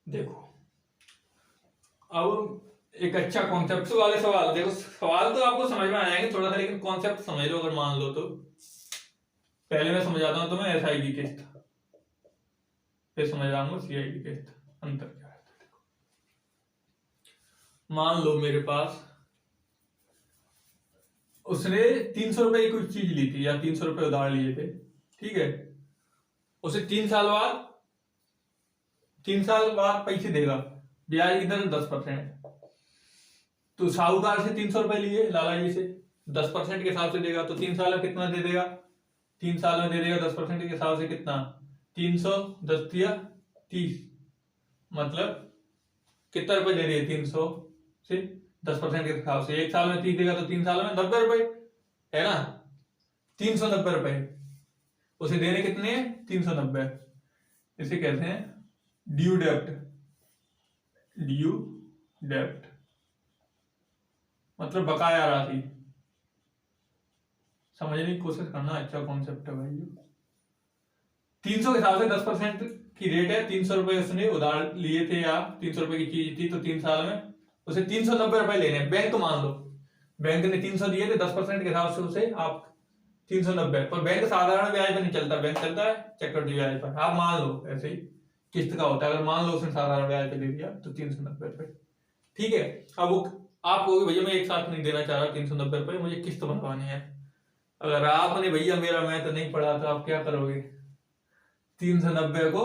देखो अब एक अच्छा कॉन्सेप्ट वाले सवाल, देखो सवाल तो आपको समझ में आ जाएंगे थोड़ा सा, लेकिन कॉन्सेप्ट समझ लो अगर मान लो तो। पहले मैं समझाता हूं तुम्हें एसआई की किस्त, फिर समझाऊंगा सीआई की किस्त, अंतर क्या है। देखो मान लो मेरे पास उसने 300 रुपए की कुछ चीज ली थी, या 300 रुपए उधार लिए थे, ठीक है। उसे 3 साल बाद पैसे देगा, ब्याज की दर 10%। तो साहूकार से 300 रुपए लिए, लाला जी से 10% के हिसाब से देगा, तो 3 साल में कितना दे देगा, 3 साल में दे देगा 10% के हिसाब से कितना, 300, 10 दिया 30, मतलब कितना रुपए दे रही है, 300 से 10% के हिसाब से। 1 साल में 30 देगा तो 3 साल में 90 रुपए, है ना, 390 रुपए उसे देने कितने हैं, 390। इसे कहते हैं ड्यू डेप्ट, ड्यू डेप्ट मतलब बकाया राशि। समझने की कोशिश करना, अच्छा कॉन्सेप्ट है भाई। 300 के हिसाब से 10% की रेट है, 300 रुपए उसने उधार लिए थे, या 300 रुपए की चीज थी, तो 3 साल में उसे 390 रुपए लेने। बैंक मान लो बैंक ने 300 दिए थे, 10% के हिसाब से उसे आप 390, पर बैंक साधारण ब्याज पर नहीं चलता, बैंक चलता है चक्रवृद्धि ब्याज पर। आप मान लो ऐसे ही किस्त का होता है, अगर मान लो उसने साधारण ब्याज पे दे दिया तो 390 रुपए, ठीक है। अब वो आप कहोगे भैया मैं एक साथ नहीं देना चाह रहा 390 रुपए, मुझे किस्त बनवानी है। अगर आपने भैया मेरा मैं तो नहीं पढ़ा, तो आप क्या करोगे, 390 को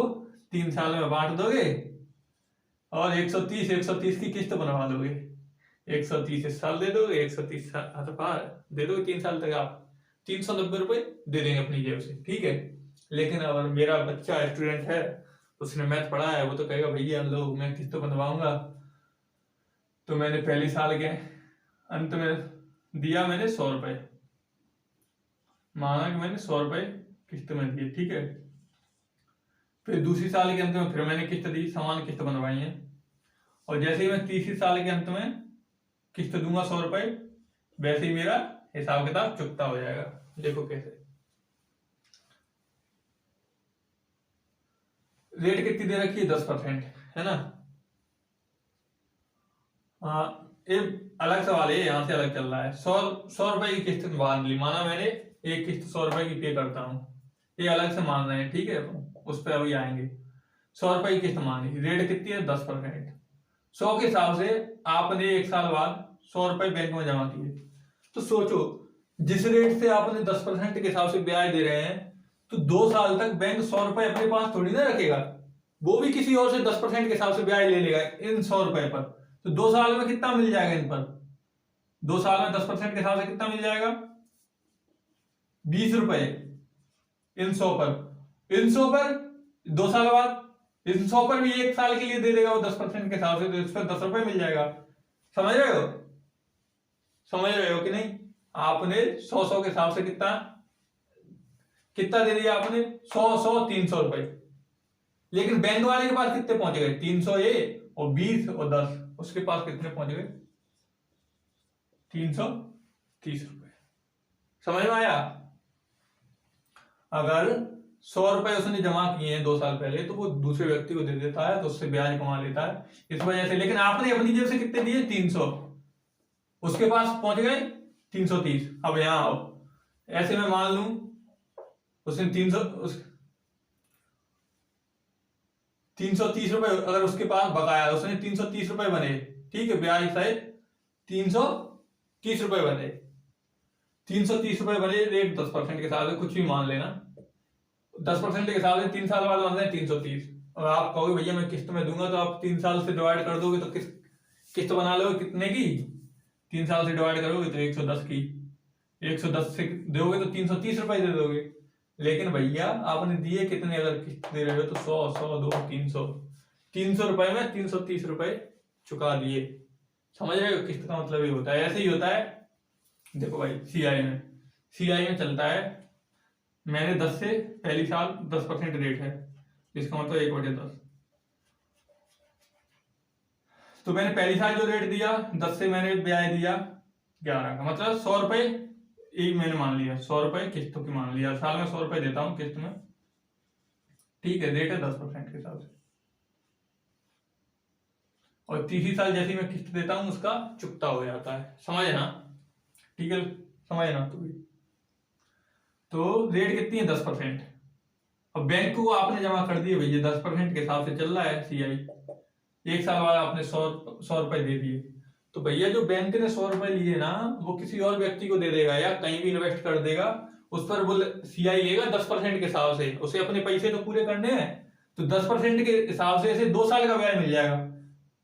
3 साल में बांट दोगे, और 130 की किस्त बनवा दोगे। 130 इस साल दे दोगे, 130 दे दोगे, 3 साल तक आप 390 रुपए दे देंगे अपनी जेब से, ठीक है। लेकिन अगर मेरा बच्चा स्टूडेंट है, उसने मैथ पढ़ा है, वो तो कहेगा भैया लोग मैं किस्त बनवाऊंगा, तो मैंने पहले साल के अंत में दिया मैंने 100 रुपए, माना कि मैंने 100 रुपए किस्त में दिए, ठीक है। फिर दूसरी साल के अंत में फिर मैंने किस्त दी, समान किस्त बनवाई है, और जैसे ही मैं 30 साल के अंत में किस्त दूंगा 100 रुपए, वैसे ही मेरा हिसाब किताब चुकता हो जाएगा। देखो कैसे, रेट कितनी दे रखी है, 10%, है ना। हाँ, एक अलग सवाल है, यहाँ से अलग चल रहा है। 100 रुपए की किस्त बांध ली, माना मैंने एक किस्त 100 रुपए की पे करता हूँ, ये अलग से मान रहे हैं, ठीक है, उस पर अभी आएंगे। 100 रुपए की किस्त मान ली, रेट कितनी है, 10%। 100 के हिसाब से आपने 1 साल बाद 100 रुपए बैंक में जमा किए, तो सोचो जिस रेट से आपने 10% के हिसाब से ब्याज दे रहे हैं, तो 2 साल तक बैंक 100 रुपए अपने पास थोड़ी ना रखेगा, वो भी किसी और से 10% के हिसाब से ब्याज ले लेगा इन 100 रुपए पर। तो 2 साल में कितना मिल जाएगा इन पर, 2 साल में 10% के हिसाब से कितना मिल जाएगा, 20 रुपए इन 100 पर। इन 100 पर 2 साल बाद इन 100 पर भी 1 साल के लिए दे देगा वो 10% के हिसाब से, तो इस पर 10 रुपए मिल जाएगा। समझ रहे हो, समझ रहे हो कि नहीं। आपने 100 के हिसाब से कितना कितना दे दिया आपने, 100 300 रुपए, लेकिन बैंक वाले के पास कितने पहुंच गए, 300 ये और 20 और 10, उसके पास कितने पहुंच गए, 330 रुपए। समझ में आया। अगर 100 रुपए उसने जमा किए हैं 2 साल पहले, तो वो दूसरे व्यक्ति को दे देता है, तो उससे ब्याज कमा लेता है इस वजह से। लेकिन आपने अपनी जेब से कितने दिए, 300, उसके पास पहुंच गए 330। अब यहां आओ, ऐसे में मान लूं उसने 330 रुपए अगर उसके पास बकाया, उसने 330 रुपए बने, ठीक है, ब्याज सहित 330 रुपए बने, 330 रुपए बने, रेट 10% के हिसाब से कुछ भी मान लेना, 10% के हिसाब से 3 साल बाद बन रहे हैं 330। और आप कहोगे भैया मैं किस्त में दूंगा, तो आप 3 साल से डिवाइड कर दोगे तो किस्त बना लोगे कितने की, 3 साल से डिवाइड करोगे तो 110 की, 110 से दोगे तो 330 रुपए दे दोगे। लेकिन भैया आपने दिए कितने, अगर किस्त दे रहे हो तो 100 2 300 रुपए में 330 रुपए चुका दिए। समझ रहे हो, किस्त का मतलब ये होता है, ऐसे ही होता है। देखो भाई सीआई में चलता है, मैंने 10 से पहली साल 10% रेट है, इसका मतलब 1/10, तो मैंने पहली साल जो रेट दिया 10 से मैंने ब्याज दिया 11 का, मतलब 100 रुपए एक मैंने मान लिया, 100 रुपए किस्त की मान लिया, साल में 100 रुपए देता हूं किस्त में, ठीक है, रेट है 10% के हिसाब से। और तीसरी साल जैसे मैं किस्त देता हूं उसका चुकता हो जाता है। समझ ना, ठीक है, समझ ना। तो रेट कितनी है, 10%। अब बैंक को आपने जमा कर दिए भैया 10% के हिसाब से चल रहा है सीआई, 1 साल बाद आपने 100 रुपए दे दिए, तो भैया जो बैंक ने 100 रुपए लिए ना, वो किसी और व्यक्ति को दे देगा या कहीं भी इन्वेस्ट कर देगा, उस पर वो सीआई लेगा 10% के हिसाब से, उसे अपने पैसे तो पूरे करने हैं, तो 10% के हिसाब से इसे 2 साल का ब्याज मिल जाएगा।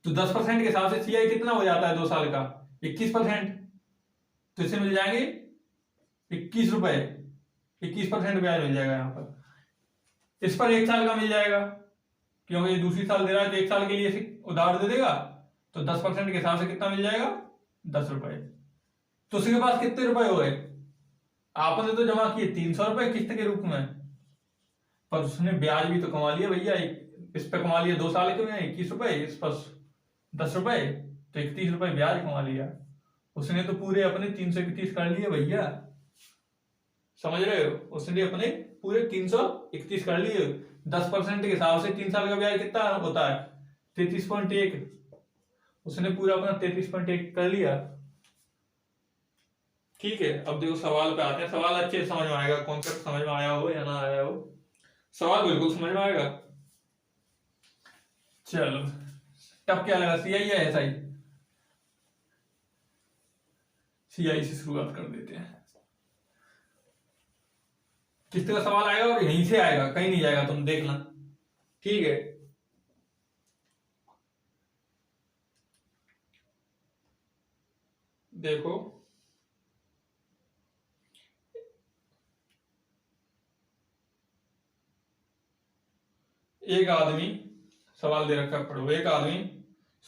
तो 10% के हिसाब से सीआई कितना हो जाता है 2 साल का, 21%, तो इसे मिल जाएंगे 21 रुपए, 21% ब्याज मिल जाएगा यहाँ पर। इस पर 1 साल का मिल जाएगा, क्योंकि ये दूसरी साल दे रहा है तो 1 साल के लिए उधार दे देगा, तो 10% के हिसाब से कितना मिल जाएगा, 10 रुपए। तो उसके पास कितने रुपए हो गए, आपने तो जमा किए 300 रुपए किस्त के रूप में, पर उसने ब्याज भी तो कमा लिया भैया, इस पे कमा लिया 2 साल के में 21 रुपए, इस पर 10 रुपए, तो 31 रुपए ब्याज कमा लिया उसने, तो पूरे अपने 331 कर लिए भैया। समझ रहे हो, उसने अपने पूरे 331 कर लिए। 10% के हिसाब से 3 साल का ब्याज कितना होता है, 33.1, उसने पूरा अपना 33.1 कर लिया। ठीक है, अब देखो सवाल पे आते हैं, सवाल अच्छे से समझ में आएगा, कॉन्सेप्ट समझ में आया हो या ना आया हो, सवाल बिल्कुल समझ में आएगा। चलो, तब क्या लगा, सीआई या एसआई, सीआई से शुरुआत कर देते हैं। किस्त का सवाल आएगा और यहीं से आएगा, कहीं नहीं जाएगा, तुम देखना, ठीक है। देखो एक आदमी, सवाल दे रखा, पढ़ो। एक आदमी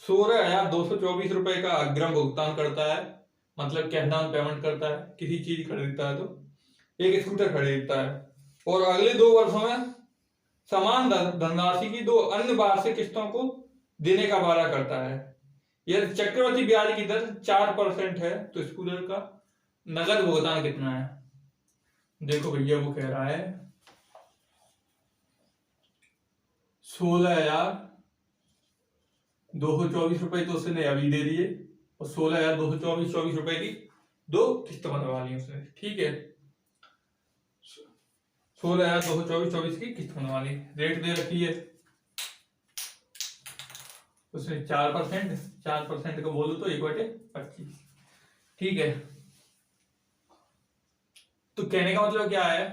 16,224 रुपए का अग्रिम भुगतान करता है, मतलब कैश डाउन पेमेंट करता है, किसी चीज खरीदता है, तो एक स्कूटर खरीदता है, और अगले 2 वर्षों में समान धनराशि की 2 अन्य वार्षिक किस्तों को देने का वादा करता है। यदि चक्रवृद्धि ब्याज की दर 4% है तो स्कूटर का नगद भुगतान कितना है? देखो भैया, वो कह रहा है 16,224 रुपए तो उसने अभी दे दिए, और 16,224 रुपए की 2 किस्त बनवा ली उसने। ठीक है, 16,224 की किस्त बनवा ली, रेट दे रखी है उसने 4%। 4% को बोलो तो 1/25। ठीक है, तो कहने का मतलब क्या है,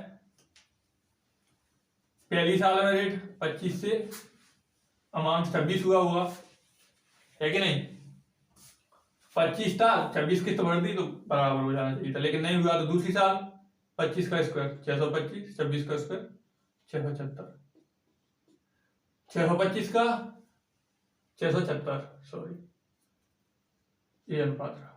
पहली साल में रेट 25 से अमाउंट 26 हुआ हुआ है कि नहीं? 25 था, 26 किस्त भर दी तो बराबर हो जाना चाहिए था, लेकिन नहीं हुआ। तो दूसरी साल 25 का स्क्वायर 625, 26 का स्क्वायर 676, 625 का 676, सॉरी ये अनुपात रहा।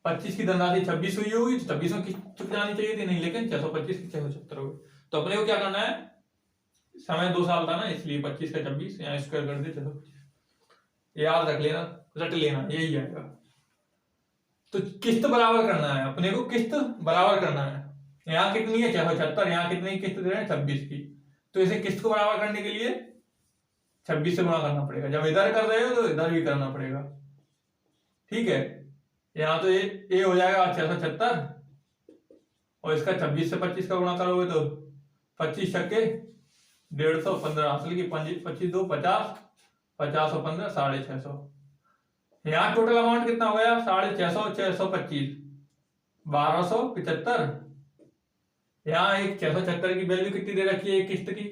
25 की धनराशि 26 हुई होगी तो 26 में किस्त चुक जानी चाहिए थी, नहीं, लेकिन 625 की 676 हो गई। तो अपने को क्या करना है, समय 2 साल था ना, इसलिए 25 का 26 यहाँ स्क्वायर कर दे 625, याद रख लेना, रट लेना, यही आएगा। तो किस्त बराबर करना है अपने को, किस्त बराबर करना है। यहाँ कितनी है 676, यहाँ कितनी किस्त दे रहे हैं 26 की, तो इसे किस्त को बराबर करने के लिए 26 से गुणा करना पड़ेगा। जब इधर कर रहे हो तो इधर भी करना पड़ेगा। ठीक है, यहाँ तो ये हो जाएगा 676, और इसका 26 से 25 का गुणा करोगे तो 25 छक्के 150, 15 हासिल की 25 2 50, 50 और 15 650। यहाँ टोटल अमाउंट कितना हो गया 650, 625, 1275। यहाँ एक 676 की वैल्यू कितनी दे रखी है किस्त की,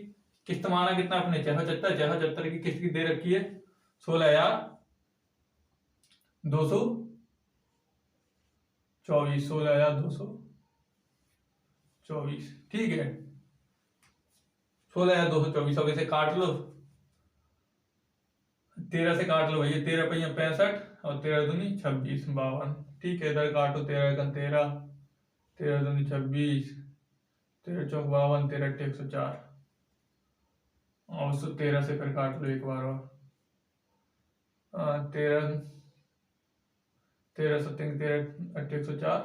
किस्त माना कितना अपने 676, 676 की किस्त की दे रखी है 16,224, 16,224। ठीक है, 16,224। अब इसे काट लो, 13 से काट लो भैया, 13 पहिया 65 और 13 दूनी 26, 52। ठीक है, इधर काटो, 13 का 13, 13 दूनी 26, 13 चौक 52, 13 अट्ठे 104, और 13 से फिर काट लो एक बार और, 13 13 सत्तर 13 अट्ठे 104,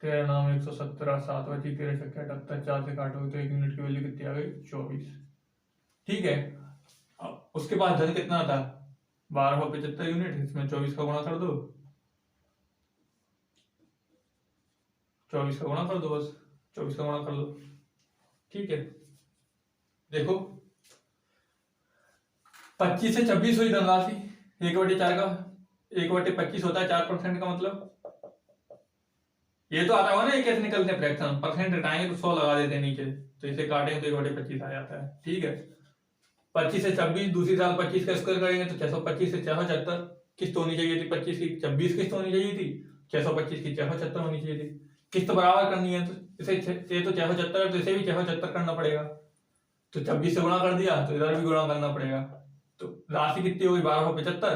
13 नाम 117, 7 बची, 13 छक्के 78, 4 से काटोगे तो 1 यूनिट की वैल्यू कितनी आ गई 24। ठीक है, अब उसके बाद धन कितना था 1275 यूनिट, इसमें 24 का गुणा कर दो, 24 का गुणा कर दो, बस 24 का गुणा कर लो। ठीक है, देखो 25 से 26 हुई धनराशि, 1/4 का 1/25 होता है 4% का, मतलब ये तो आता होगा ना, ये कैसे निकलते हैं फ्रैक्शन, परसेंट हटाएंगे तो 100 लगा देते हैं नीचे, तो इसे काटेंगे तो 1/25 आ जाता है। ठीक है, 25 से 26, दूसरी साल 25 का स्क्वायर करेंगे तो 625 से 676 किस्त होनी चाहिए थी, 25 की 26 किस्त होनी चाहिए थी, 625 की 676 होनी चाहिए थी। किस्त बराबर करनी है तो इसे ये तो 676 है तो इसे भी 676 करना पड़ेगा, तो 26 से गुणा कर दिया तो इधर भी गुणा करना पड़ेगा। तो राशि कितनी होगी 1275,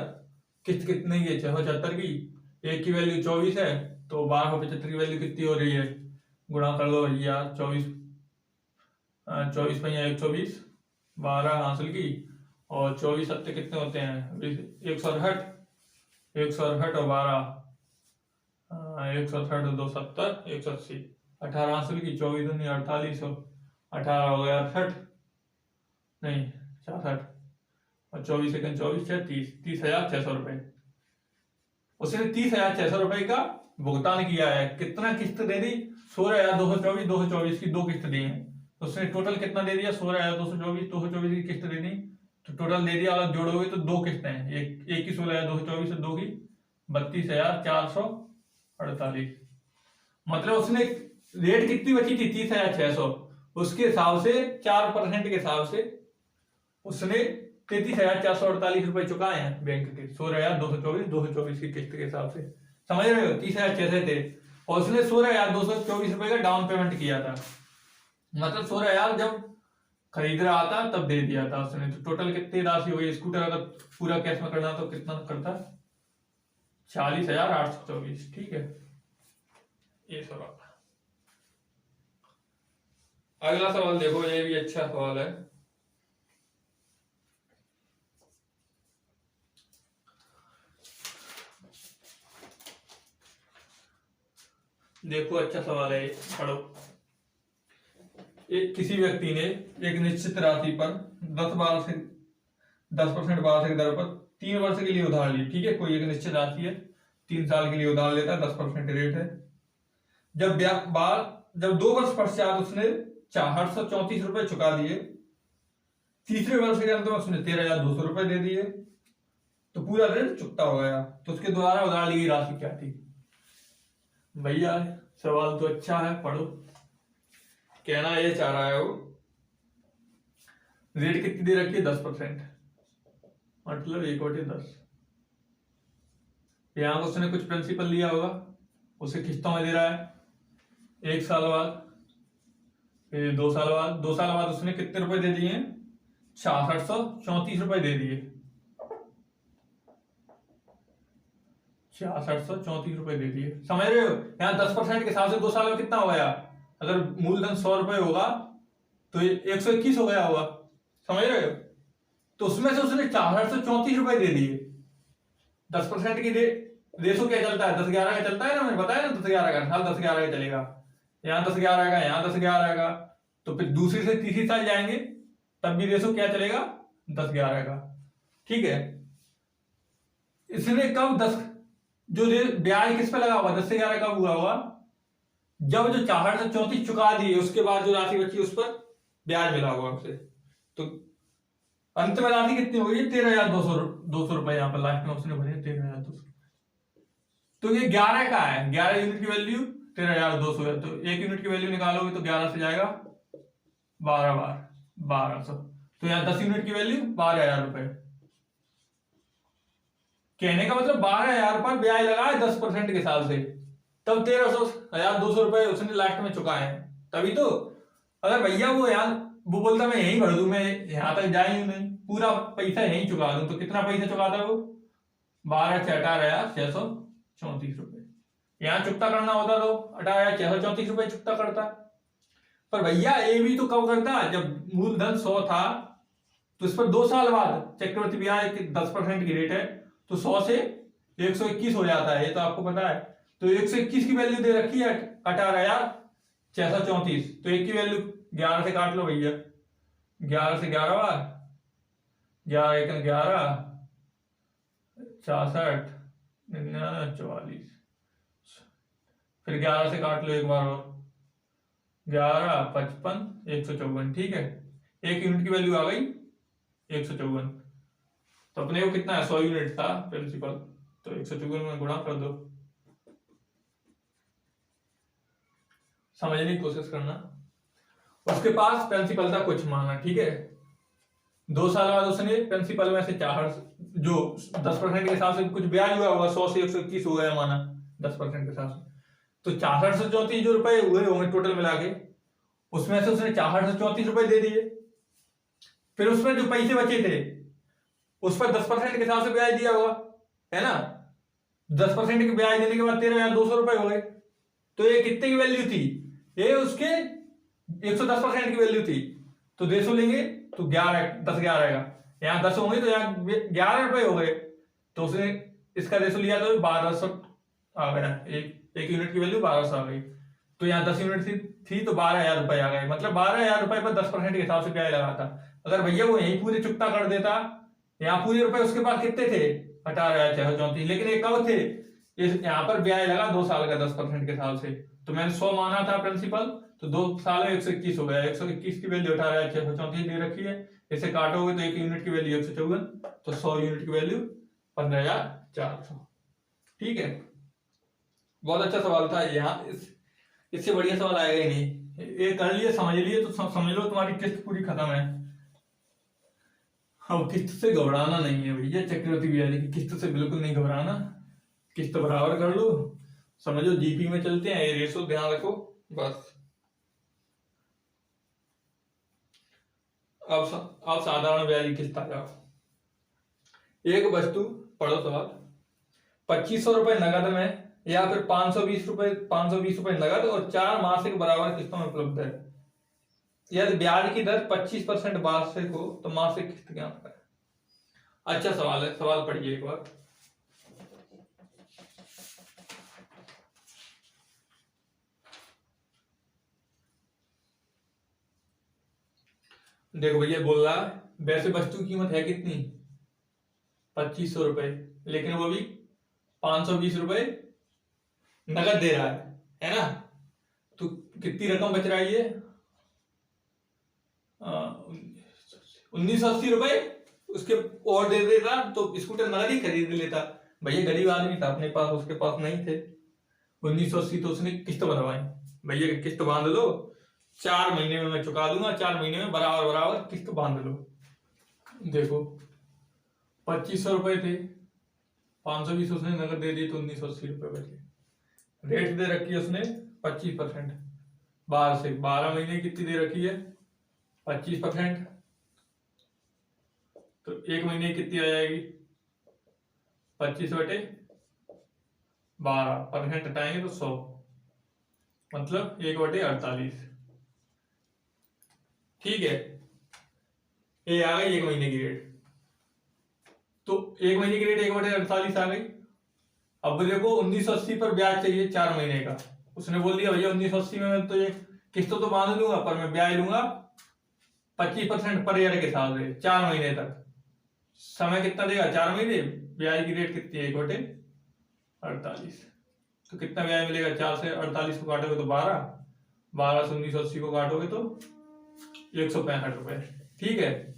किस्त कितनी है 676 की, एक की वैल्यू 24 है तो 1275 की वैल्यू कितनी हो रही है, गुणा कर लो भैया, 24 24 पहिया 120, 12 हासिल की, और 24 सत्ते कितने होते हैं 168, 168 और 12 168 2 70, 180, 18 हासिल की, 24 दूनी 48, 18 हो गया 68, नहीं 66, और 24 सेकंड 24 6 30,600 रुपए। उसने 30,600 रुपए का भुगतान किया है। कितना किस्त दे दी 16,224, 224 की 2 किस्त दी है, तो उसने टोटल कितना दे दिया 16,224, 224 की किस्त दे दी, तो टोटल दे दिया, अगर जोड़ोगे तो 2 किस्तें हैं, एक की 16,224 और 2 की 32,448। मतलब उसने रेट कितनी बची थी 30,600, उसके हिसाब से 4% के हिसाब से उसने 33,448 रुपए चुकाए हैं बैंक के, 16,224, 224 की किस्त के हिसाब से, समझ रहे हो, 30,600 थे, और उसने 16,224 रुपए का डाउन पेमेंट किया था, मतलब 16,000 जब खरीद रहा था तब दे दिया था उसने। तो टोटल कितनी राशि हुई, स्कूटर अगर पूरा कैश में करना तो कितना करता 40,824। ठीक है, ये सवाल। अगला सवाल देखो, ये भी अच्छा सवाल है। देखो अच्छा सवाल है, पढ़ो। एक किसी व्यक्ति ने एक निश्चित राशि पर 10% वार्षिक दर पर 3 वर्ष के लिए उधार ली। ठीक है, कोई एक निश्चित राशि है, 3 साल के लिए उधार लेता है, 10% रेट है। जब 2 वर्ष पश्चात उसने 834 रुपए चुका दिए, तीसरे वर्ष के अंत में उसने 13,200 रुपए दे दिए, तो पूरा ऋण चुकता हो गया। तो उसके द्वारा उधार ली गई राशि क्या थी? भैया सवाल तो अच्छा है, पढ़ो। कहना ये चाह रहा है वो, रेट कितनी दे रखी है? 10%, मतलब 1/10। यहां पर उसने कुछ प्रिंसिपल लिया होगा, उसे किस्तों में दे रहा है। 1 साल बाद, फिर 2 साल बाद। 2 साल बाद उसने कितने रुपए दे दिए? 6634 रुपए दे दिए। 6634 रुपए दे दिए, समझ रहे हो? यहाँ 10% के हिसाब से 2 साल में कितना हो गया? अगर मूलधन 100 रुपए होगा तो 121 हो गया होगा, समझ रहे हो? तो उसमें से उसने 6834 रुपए दे दिए। 10% की रेशो क्या चलता है? 10-11 का चलता है ना, मैंने बताया ना, 10-11 का। साल 10-11 का चलेगा, यहाँ 10-11 का, यहाँ 10-11 का। तो फिर दूसरी से तीसरी साल जाएंगे तब भी रेशो क्या चलेगा? 10-11 का। ठीक है, इसने कब जो ब्याज किस पे लगा हुआ? 10 से 11 कब हुआ होगा? जब जो 6834 चुका दिए उसके बाद जो राशि बची उस पर ब्याज मिला होगा उसे। तो अंत में राशि कितनी होगी? 13,200 रुपए। यहाँ पर लास्ट में उसने भरे 13,200। तो ये 11 का है, 11 यूनिट की वैल्यू 13,200 है। तो 1 यूनिट की वैल्यू निकालोगे तो 11 से जाएगा 12 बार 1200। तो यहाँ 10 यूनिट की वैल्यू 12,000 रुपए। कहने का मतलब 12,000 पर ब्याज लगा है 10% के हिसाब से, तब 13,200 रुपए उसने लास्ट में चुकाए हैं, तभी तो। अगर भैया वो बोलता मैं यहीं भर दूं, मैं यहां तक जा ही नहीं, पूरा पैसा यहीं चुका दूं, तो कितना पैसा चुकाता वो? 12,18,634 रुपए। यहाँ चुकता करना होता तो 18,634 रुपए चुकता करता। पर भैया ये भी तो कब करता? जब मूलधन 100 था तो इस पर 2 साल बाद चक्रवृद्धि ब्याज 10% की रेट है, तो 100 से 121 हो जाता है, ये तो आपको पता है। तो 121 की वैल्यू दे रखी है 18,634। तो एक की वैल्यू 11 से काट लो भैया, 11 से 11 बार, 11 1 11, 66 99 44, फिर 11 से काट लो एक बार और, 11 55 154। ठीक है, 1 यूनिट की वैल्यू आ गई 154। तो अपने को कितना है? 100 यूनिट था प्रिंसिपल, तो 154 में गुणा कर दो। समझने की कोशिश करना। उसके पास प्रिंसिपल था कुछ माना, ठीक है। 2 साल बाद उसने प्रिंसिपल में से जो 10% के हिसाब से कुछ ब्याज हुआ होगा, 100 से 121 हो गया माना 10% के हिसाब से, तो 6634 जो रुपए हुए होंगे टोटल मिला के, उसमें से उसने 6634 रुपए दे दिए। फिर उसमें जो पैसे बचे थे उस पर 10% के हिसाब से ब्याज दिया होगा, है ना। 10% के ब्याज देने के बाद 13,200 रुपए हो गए। तो ये कितने की वैल्यू थी? ये उसके 110% की वैल्यू थी। तो रेशो लेंगे तो 10-11 का, यहाँ 10 होंगे तो यहाँ 11 रुपए हो गए। तो उसने इसका रेशो लिया तो 1200 आ गया, एक यूनिट की वैल्यू 1200 आ गई। तो यहाँ 10 यूनिट थी तो 12,000 रुपए आ गए, मतलब 12,000 रुपए पर 10% के हिसाब से ब्याज लगा था। अगर भैया वो यही पूरे चुकता कर देता, यहाँ पूरे रुपए उसके पास कितने थे? 18,634, लेकिन ये कब थे? यहाँ पर ब्याज लगा 2 साल का 10% के हिसाब से। तो मैंने 100 माना था प्रिंसिपल, तो 2 साल में 121 हो गया। 121 की वैल्यू 18,634 दे रखी है, इसे काटोगे तो 1 यूनिट की वैल्यू 154, तो 100 यूनिट की वैल्यू 15,400। ठीक है, बहुत अच्छा सवाल था। यहाँ इससे बढ़िया सवाल आएगा ही नहीं। ये कर लिए, समझ लिए तो समझ लो तुम्हारी किस्त पूरी खत्म है। अब किस्त से घबराना नहीं है भैया, चक्रवृद्धि ब्याज की किस्त से बिल्कुल नहीं घबराना। किस्त बराबर कर लो, समझो जीपी में चलते हैं, ये रेशो ध्यान रखो बस। अब साधारण ब्याज की किस्त आ जाओ। एक वस्तु, पढ़ो सवाल, 2500 रुपए नगद में या फिर 520 रुपए नगद और 4 मासिक बराबर किस्तों में उपलब्ध है। यदि ब्याज की दर 25% वार्षिक हो तो मासिक किस्त क्या होता है? अच्छा सवाल है, सवाल पढ़िए एक बार। देखो भैया बोल रहा है वैसे वस्तु की कीमत है कितनी, 2500 रुपए, लेकिन वो भी 520 रुपए नगद दे रहा है ना। तो कितनी रकम बच रहा है ये, 1980 रुपए उसके और दे देता तो स्कूटर नगद ही खरीद लेता। भैया गरीब आदमी था, अपने पास उसके पास नहीं थे 1980, तो उसने किस्त बनवाई। भैया किस्त बांध लो, 4 महीने में मैं चुका दूंगा, 4 महीने में बराबर बराबर किस्त बांध लो। देखो 2500 रुपए थे, 520 उसने नगद दे दी तो 1980 रुपए बचे। रेट दे रखी है उसने 25%, 12 महीने कितनी दे रखी है 25%, तो 1 महीने की कितनी आ जाएगी 25/12% हटाएंगे तो 100, मतलब 1/48। ठीक है, ये आ गई 1 महीने की रेट। तो 1 महीने की रेट 1/48 आ गई। अब देखो 1980 पर ब्याज चाहिए 4 महीने का। उसने बोल दिया भैया 1980 में मैं तो ये किस्त तो बांध लूंगा पर मैं ब्याज लूंगा 25% पर ईयर के हिसाब से 4 महीने तक। समय कितना देगा 4 महीने, ब्याज की रेट कितनी है 1/48। तो कितना ब्याज मिलेगा, 4 से 48 को काटोगे तो 12, 12 से 1980 को काटोगे तो 165 रुपए। ठीक है,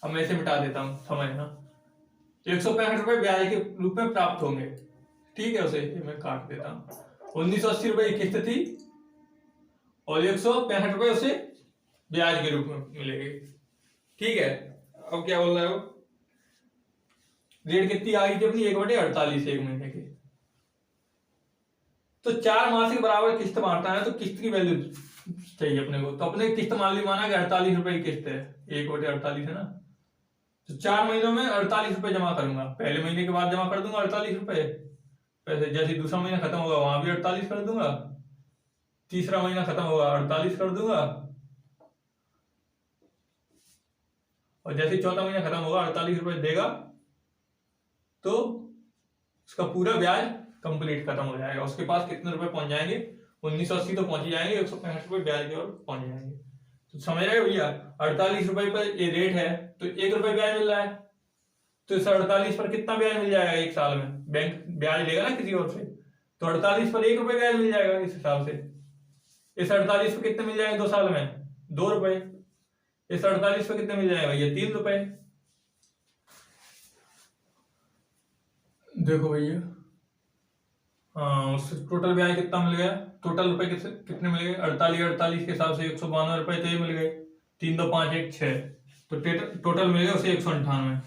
अब मैं इसे मिटा देता हूँ, समझना 165 रुपए ब्याज के रूप में प्राप्त होंगे। ठीक है, उसे मैं काट देता हूँ। 1980 रुपए की किस्त थी और 165 रुपए उसे ब्याज के रूप में मिलेंगे। ठीक है, अब क्या बोल रहा है वो, रेट कितनी आ गई थी अपनी 1/48 1 महीने की। तो 4 मासिक बराबर किस्त बांटना है तो किस्त की वैल्यू चाहिए अपने को। तो अपने किस्त मान ली, माना कि 48 रुपए की किस्त है, 1/48 है ना। तो 4 महीनों में 48 रुपए जमा करूंगा, पहले महीने के बाद जमा कर दूंगा 48 रुपए, पैसे जैसे दूसरा महीना खत्म होगा वहां भी 48 कर दूंगा, तीसरा महीना खत्म होगा 48 कर दूंगा, और जैसे चौथा महीना खत्म होगा 48 रुपए देगा तो उसका पूरा ब्याज कंप्लीट खत्म हो जाएगा। उसके पास कितने रुपए पहुंच जाएंगे, 1980 तो पहुंच ही जाएंगे, 165 रुपए ब्याज की ओर पहुंच जाएंगे। तो समझ रहे हो भैया, 48 रुपए पर ये रेट है तो 1 रुपए ब्याज मिल रहा है, तो इस 48 पर कितना ब्याज मिल जाएगा एक साल में, बैंक ब्याज लेगा ना किसी और से, तो 48 पर 1 रुपए ब्याज मिल जाएगा इस हिसाब से। इस 48 पर कितने मिल जाएंगे 2 साल में, 2 रुपए। इस 48 पर कितने मिल जाएगा भैया, 3 रुपए। देखो भैया, हाँ उससे टोटल ब्याज कितना मिल गया, टोटल रुपए कितने मिल गए, 48 के हिसाब से 192 रुपए तो ये मिल गए, 3 2 5 1 6, तो टोटल मिल गए उसे 198।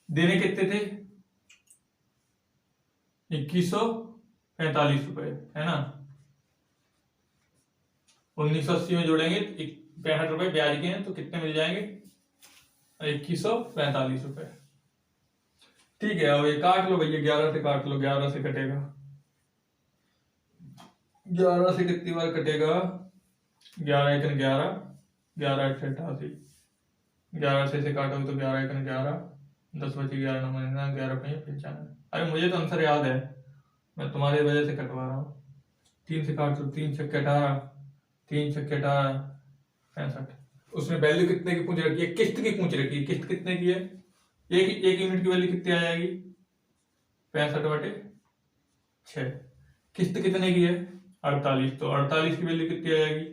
देने कितने थे 2145 रुपए, है ना। 1980 में जोड़ेंगे 65 रुपए ब्याज के हैं तो कितने मिल जाएंगे 2145 रुपए। ठीक है, अब ये काट लो भैया, 11 से काट लो, 11 से कटेगा, 11 से कितनी बार कटेगा, 11 एकन 11, 11 8 88, 11 से काटोगे तो 11 एकन 11, 10 बचे 11 9 11 5 95। अरे मुझे तो आंसर याद है, मैं तुम्हारी वजह से कटवा रहा हूँ। 3 से काट दो, 3 छक्के 18, 3 छक्के 18 65। उसने वैल्यू कितने की पूछ रखी है, किस्त की पूछ रखी है, किस्त कितने की है, एक यूनिट की वैल्यू कितनी आ जाएगी 65/6। किस्त कितने की है 48, तो 48 की वैल्यू कितनी आ जाएगी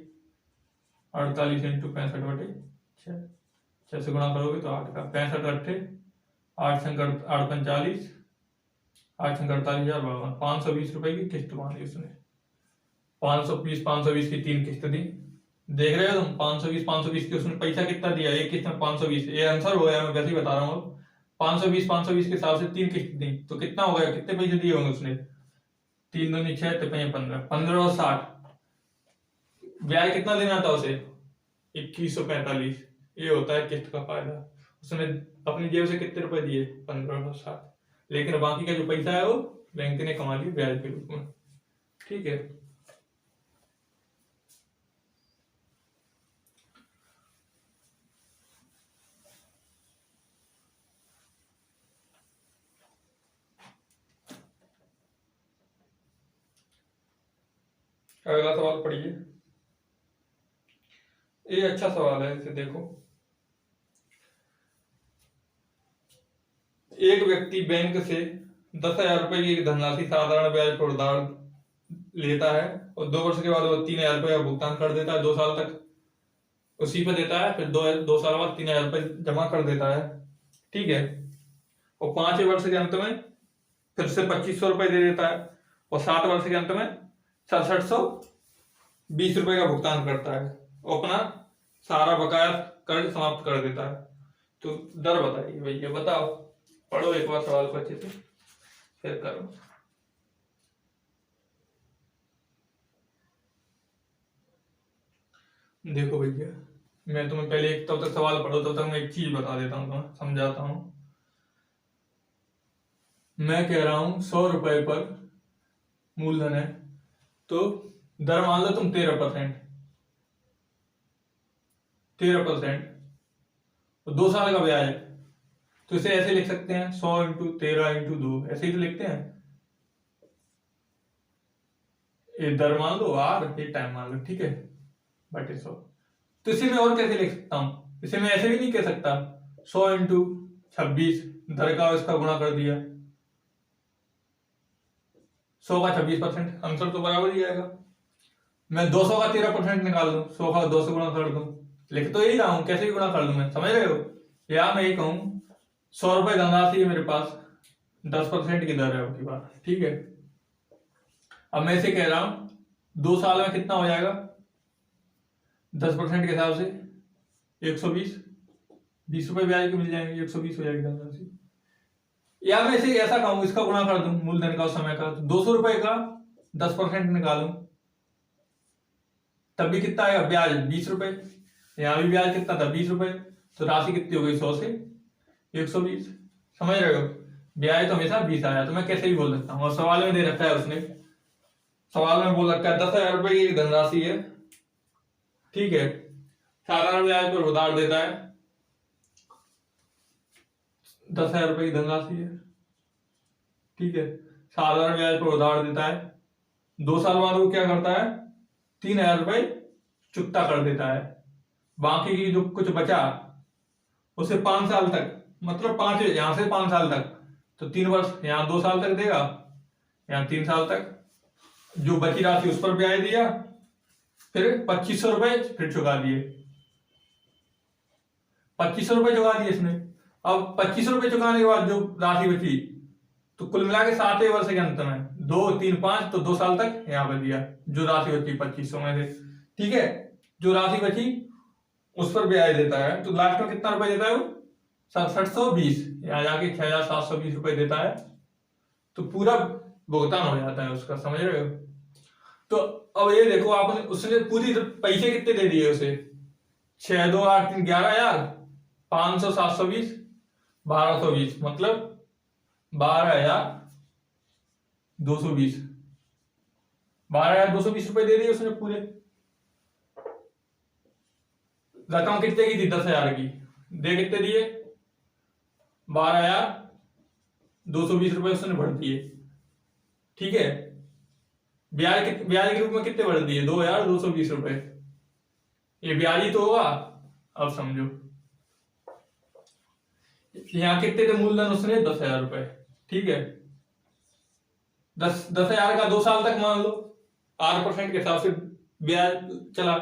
48 इंटू 65/6, 6 से गुणा करोगे तो 8 का 65 अट्ठे 8 संग 8 45, 8 संग 48,052, 520 रुपए की किस्त बांधी उसने। 520 की 3 किस्त दी, देख रहे हो तुम, 520 की उसने पैसा कितना दिया, एक किस्त में 520, ये आंसर हो गया, मैं वैसे ही बता रहा हूँ। 520 के हिसाब से 3 किस्त दी तो कितना हो गया, कितने पैसे दिए होंगे उसने, 3 दूनी 6 तो 15, 15 और 60, ब्याज कितना देना था उसे 2145। ये होता है किस्त का फायदा। उसने अपनी जेब से कितने रुपए दिए 1560, लेकिन बाकी का जो पैसा है वो बैंक ने कमा लिया ब्याज के रूप में। ठीक है, अगला सवाल पढ़िए। ये अच्छा सवाल है, इसे देखो। एक व्यक्ति बैंक से 10,000 रुपए की धनराशि साधारण ब्याज पर उधार लेता है और 2 वर्ष के बाद वो 3,000 रुपए का भुगतान कर देता है, 2 साल तक उसी पे देता है, फिर दो साल बाद 3,000 रुपए जमा कर देता है, ठीक है। और 5वें वर्ष के अंत में फिर से 2,500 रुपए दे देता है और 7 वर्ष के अंत में 6,720 रुपए का भुगतान करता है और अपना सारा बकाया कर्ज समाप्त कर देता है। तो दर बताइए भैया, बताओ, पढ़ो एक बार सवाल को अच्छे से फिर करो। देखो भैया, मैं तुम्हें पहले एक तब तक सवाल पढ़ो, तब तक मैं एक चीज बता देता हूँ, तुम्हें समझाता हूँ। मैं कह रहा हूं 100 रुपए पर मूलधन है, तो दर मान लो तुम 13%, 13%, तो 2 साल का ब्याज है, तो इसे ऐसे लिख सकते हैं 100 × 13 × 2, ऐसे ही तो लिखते हैं। ये दर मान लो आर, ये टाइम मान लो, ठीक है, बटे 100। तो इसे मैं और कैसे लिख सकता हूं, इसे मैं ऐसे भी नहीं कह सकता 100 × 26, दर का इसका गुणा कर दिया, 100 का 26%, आंसर तो बराबर ही आएगा। मैं 200 का 13% निकाल दूं, 100 का 2 से गुणा कर दूं, लिख तो यही रहा हूं, कैसे भी गुणा कर दूं मैं, समझ रहे हो। या मैं यही कहूं 100 रुपए धनराशि है मेरे पास, 10% की दर है आपकी बात, ठीक है। अब मैं इसे कह रहा हूं 2 साल में कितना हो जाएगा, 10% के हिसाब से 120, 20 रुपए ब्याज के मिल जाएंगे, 120 हो जाएगी धनराशि। या मैं इसे ऐसा कहूं, इसका गुणा कर दूं मूलधन का उस समय का, तो 200 रुपए का 10% निकालूं, तब भी कितना आएगा ब्याज, 20 रुपए। यहाँ भी ब्याज कितना था, 20 रुपए, तो राशि कितनी हो गई, 100 से 120। समझ रहे हो, ब्याज तो हमेशा 20 आया, तो मैं कैसे भी बोल सकता हूँ। और सवाल में दे रखा है उसने, सवाल में बोल रखा है 10,000 रुपए की धनराशि है, ठीक है, साधारण ब्याज पर उधार देता है, 10,000 रुपए की धनराशि है, ठीक है, साधारण ब्याज पर उधार देता है, 2 साल बाद वो क्या करता है, 3,000 रुपए चुकता कर देता है, बाकी की जो कुछ बचा उसे 5 साल तक, मतलब 5 यहां से 5 साल तक, तो 3 वर्ष, यहाँ 2 साल तक देगा, यहाँ 3 साल तक, जो बची राशि उस पर ब्याज दिया, फिर 2,500 रुपए फिर चुका दिए, 2,500 रुपए चुका दिए इसने। अब 2,500 रुपए चुकाने के बाद जो राशि बची, तो कुल मिला के 7वें वर्ष के अंत में 2, 3, 5, तो 2 साल तक यहाँ पर दिया, जो राशि बची 2,500 में से, ठीक है। जो राशि बची उस पर ब्याज देता है, तो लास्ट में कितना रुपए देता है वो, 6,720, यहाँ जाके 6,720 रुपए देता है, तो पूरा भुगतान हो जाता है उसका, समझ रहे हो। तो अब ये देखो, आपने उसने पूरी पैसे कितने दे दिए उसे, 6, 2, 8, 3, 11,000, 500, 720, 1,220, मतलब 12,220, 12,220 रुपए दे दिए उसने पूरे। रकम कितने की थी, 10,000 की, दे कितने दिए, 12,220 रुपए उसने भर दिए, ठीक है। ब्याज के रूप में कितने भर दिए, 2,220 रुपए, ये ब्याज ही तो होगा। अब समझो, यहाँ कितने थे मूलधन उसने, 10,000 रुपए, ठीक है। 10,000 का 2 साल तक मान लो, 8% के हिसाब से ब्याज चला,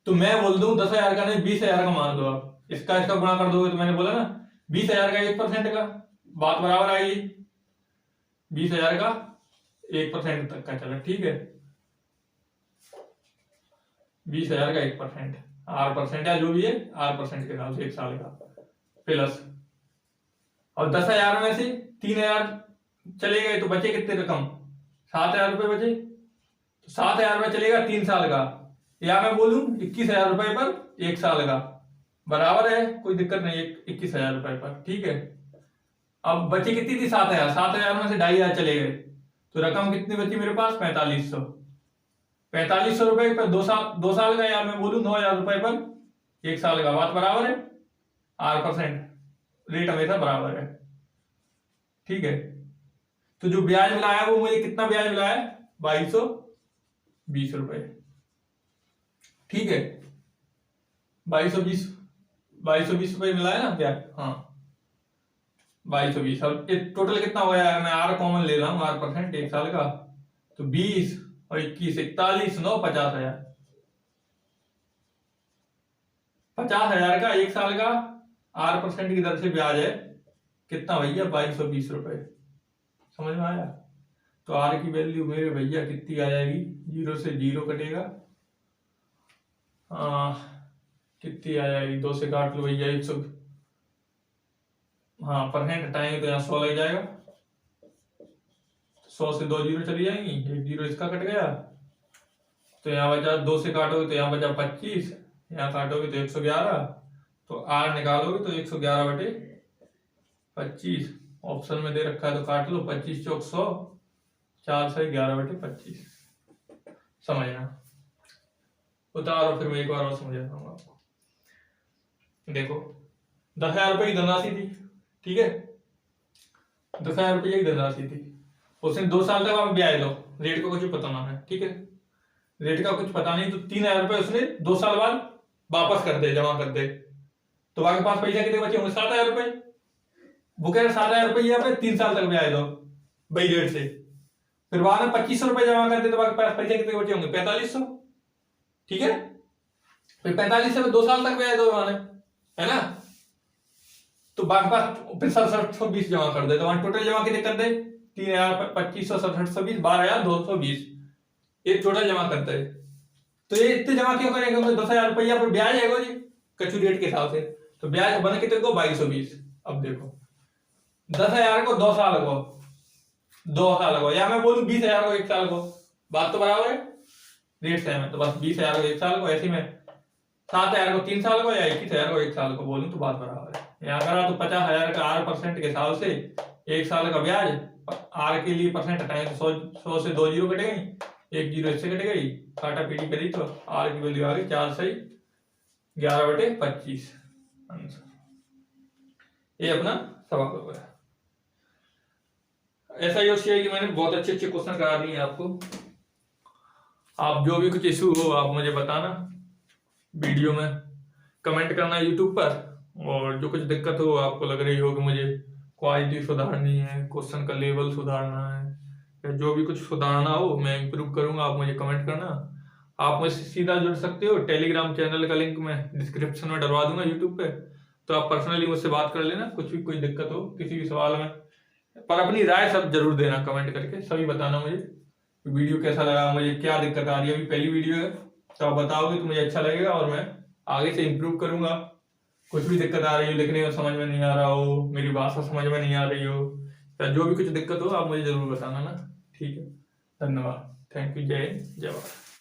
तो मैं बोल दूं 10,000 का नहीं, 20,000 का मान लो। आप इसका गुणा कर दोगे, तो मैंने बोला ना 20,000 का 1% का, बात बराबर आएगी, 20,000 का 1% तक का चला, ठीक है, 20,000 का 1%, 8% या जो भी है 8% के हिसाब से 1 साल का, प्लस, और 10,000 में से 3,000 चले गए, तो बचे कितने रकम, 7,000 रुपए बचे, तो 7,000 में चलेगा 3 साल का, या मैं बोलूं 21,000 रुपए पर 1 साल का, बराबर है, कोई दिक्कत नहीं, 21,000 रुपए पर, ठीक है। अब बची कितनी थी, 7,000, 7,000 में से 2,500 चले गए, तो रकम कितनी बची मेरे पास, 4,500, 4,500 रुपए पर 2 साल का, या मैं बोलूं 9,000 रुपए पर 1 साल का, बात बराबर है, 8%, रेट हमेशा बराबर है, ठीक है। तो जो ब्याज मिला है वो मुझे कितना ब्याज मिला है, 2,220 रुपए, ठीक है। 2220 रुपये मिला है ना ब्याज। हाँ 2220। अब टोटल कितना हो गया, मैं आर कॉमन ले रहा हूँ, R% एक साल का, तो 20 और 21 41 9 50,000। 50,000 का एक साल का R% की दर से ब्याज है कितना भैया, 2220 रुपये। समझ में आया? तो आर की वैल्यू मेरे भैया कितनी आ जाएगी, 0 से 0 कटेगा, कितनी आ जाएगी, 2 से काट लो भैया 100, हाँ परसेंट हटाएंगे तो यहाँ 100 लग जाएगा, 100 से 2 जीरो चली जाएंगी, एक जीरो इसका कट गया, तो यहाँ बचा 2 से काटोगे तो यहाँ बचा 25, यहाँ काटोगे तो 111, तो आर निकालोगे तो 111/25 ऑप्शन में दे रखा है तो काट लो, 25 चौक 100, 4 से 11/25। समझना, उतारो फिर मैं एक बार और समझाता हूँ आपको। देखो 10,000 रुपये की धनराशि थी, ठीक है, 10,000 रुपये की धनराशि थी, उसने 2 साल तक आप ब्याज लो, रेट का कुछ पता ना है, ठीक है, रेट का कुछ पता नहीं, तो 3,000 रुपये उसने 2 साल बाद वापस कर दे, जमा कर दे, तो आपके पास पैसा कितने बचे होंगे, 7,000 रुपये। वो कह रहे 7,000 रुपये पे 3 साल तक ब्याज दो वही रेट से, फिर बाद में 2,500 रुपये जमा कर दे, तो आपके पास पैसे कितने बचे होंगे, 4,500, ठीक है, फिर 45 से 2 साल तक ब्याज दो मैंने, है ना, तो बाकी पास फिर 6720 जमा कर दे, तो वहां टोटल जमा कितने कर दे, 3,000 6720 12,220 ये टोटल जमा करते हैं। तो ये इतने जमा क्यों करेंगे, 10,000 रुपया पर ब्याज है जी कच्चू रेट के हिसाब से, तो ब्याज बने कितने को 2220। अब देखो 10,000 को 2 साल को या मैं बोलूं 20,000 को 1 साल को, बात तो बराबर है, रेट सेम है, तो बस 20,000 को 1 साल को, ऐसे में 7,000 को 3 साल को या 21,000 को 1 साल को बोलूं तो बात बराबर है। यहाँ करा तो 50,000 का R% के हिसाब से 1 साल का ब्याज, आर के लिए परसेंट हटाएंगे तो 100 से 2 जीरो कटेगी, 1 जीरो इससे कट गई, काटा पीटी करी तो आर की वैल्यू आ गई 4 से 11/25 आंसर। ये अपना सवाल हो गया। ऐसा ही होशिया कि मैंने बहुत अच्छे अच्छे क्वेश्चन करा दिए आपको। आप जो भी कुछ इशू हो आप मुझे बताना, वीडियो में कमेंट करना यूट्यूब पर, और जो कुछ दिक्कत हो आपको लग रही हो कि मुझे क्वालिटी सुधारनी है, क्वेश्चन का लेवल सुधारना है, या जो भी कुछ सुधारना हो मैं इम्प्रूव करूंगा, आप मुझे कमेंट करना। आप मुझसे सीधा जुड़ सकते हो, टेलीग्राम चैनल का लिंक मैं डिस्क्रिप्शन में डलवा दूंगा यूट्यूब पे, तो आप पर्सनली मुझसे बात कर लेना, कुछ भी कोई दिक्कत हो किसी भी सवाल में, पर अपनी राय सब जरूर देना कमेंट करके, सभी बताना मुझे वीडियो कैसा लगा, मुझे क्या दिक्कत आ रही है, अभी पहली वीडियो है तो आप बताओगे तो मुझे अच्छा लगेगा और मैं आगे से इम्प्रूव करूंगा। कुछ भी दिक्कत आ रही हो, लिखने में समझ में नहीं आ रहा हो, मेरी भाषा समझ में नहीं आ रही हो, या जो भी कुछ दिक्कत हो आप मुझे जरूर बताना ना, ठीक है। धन्यवाद, थैंक यू, जय हिंद, जय भारत।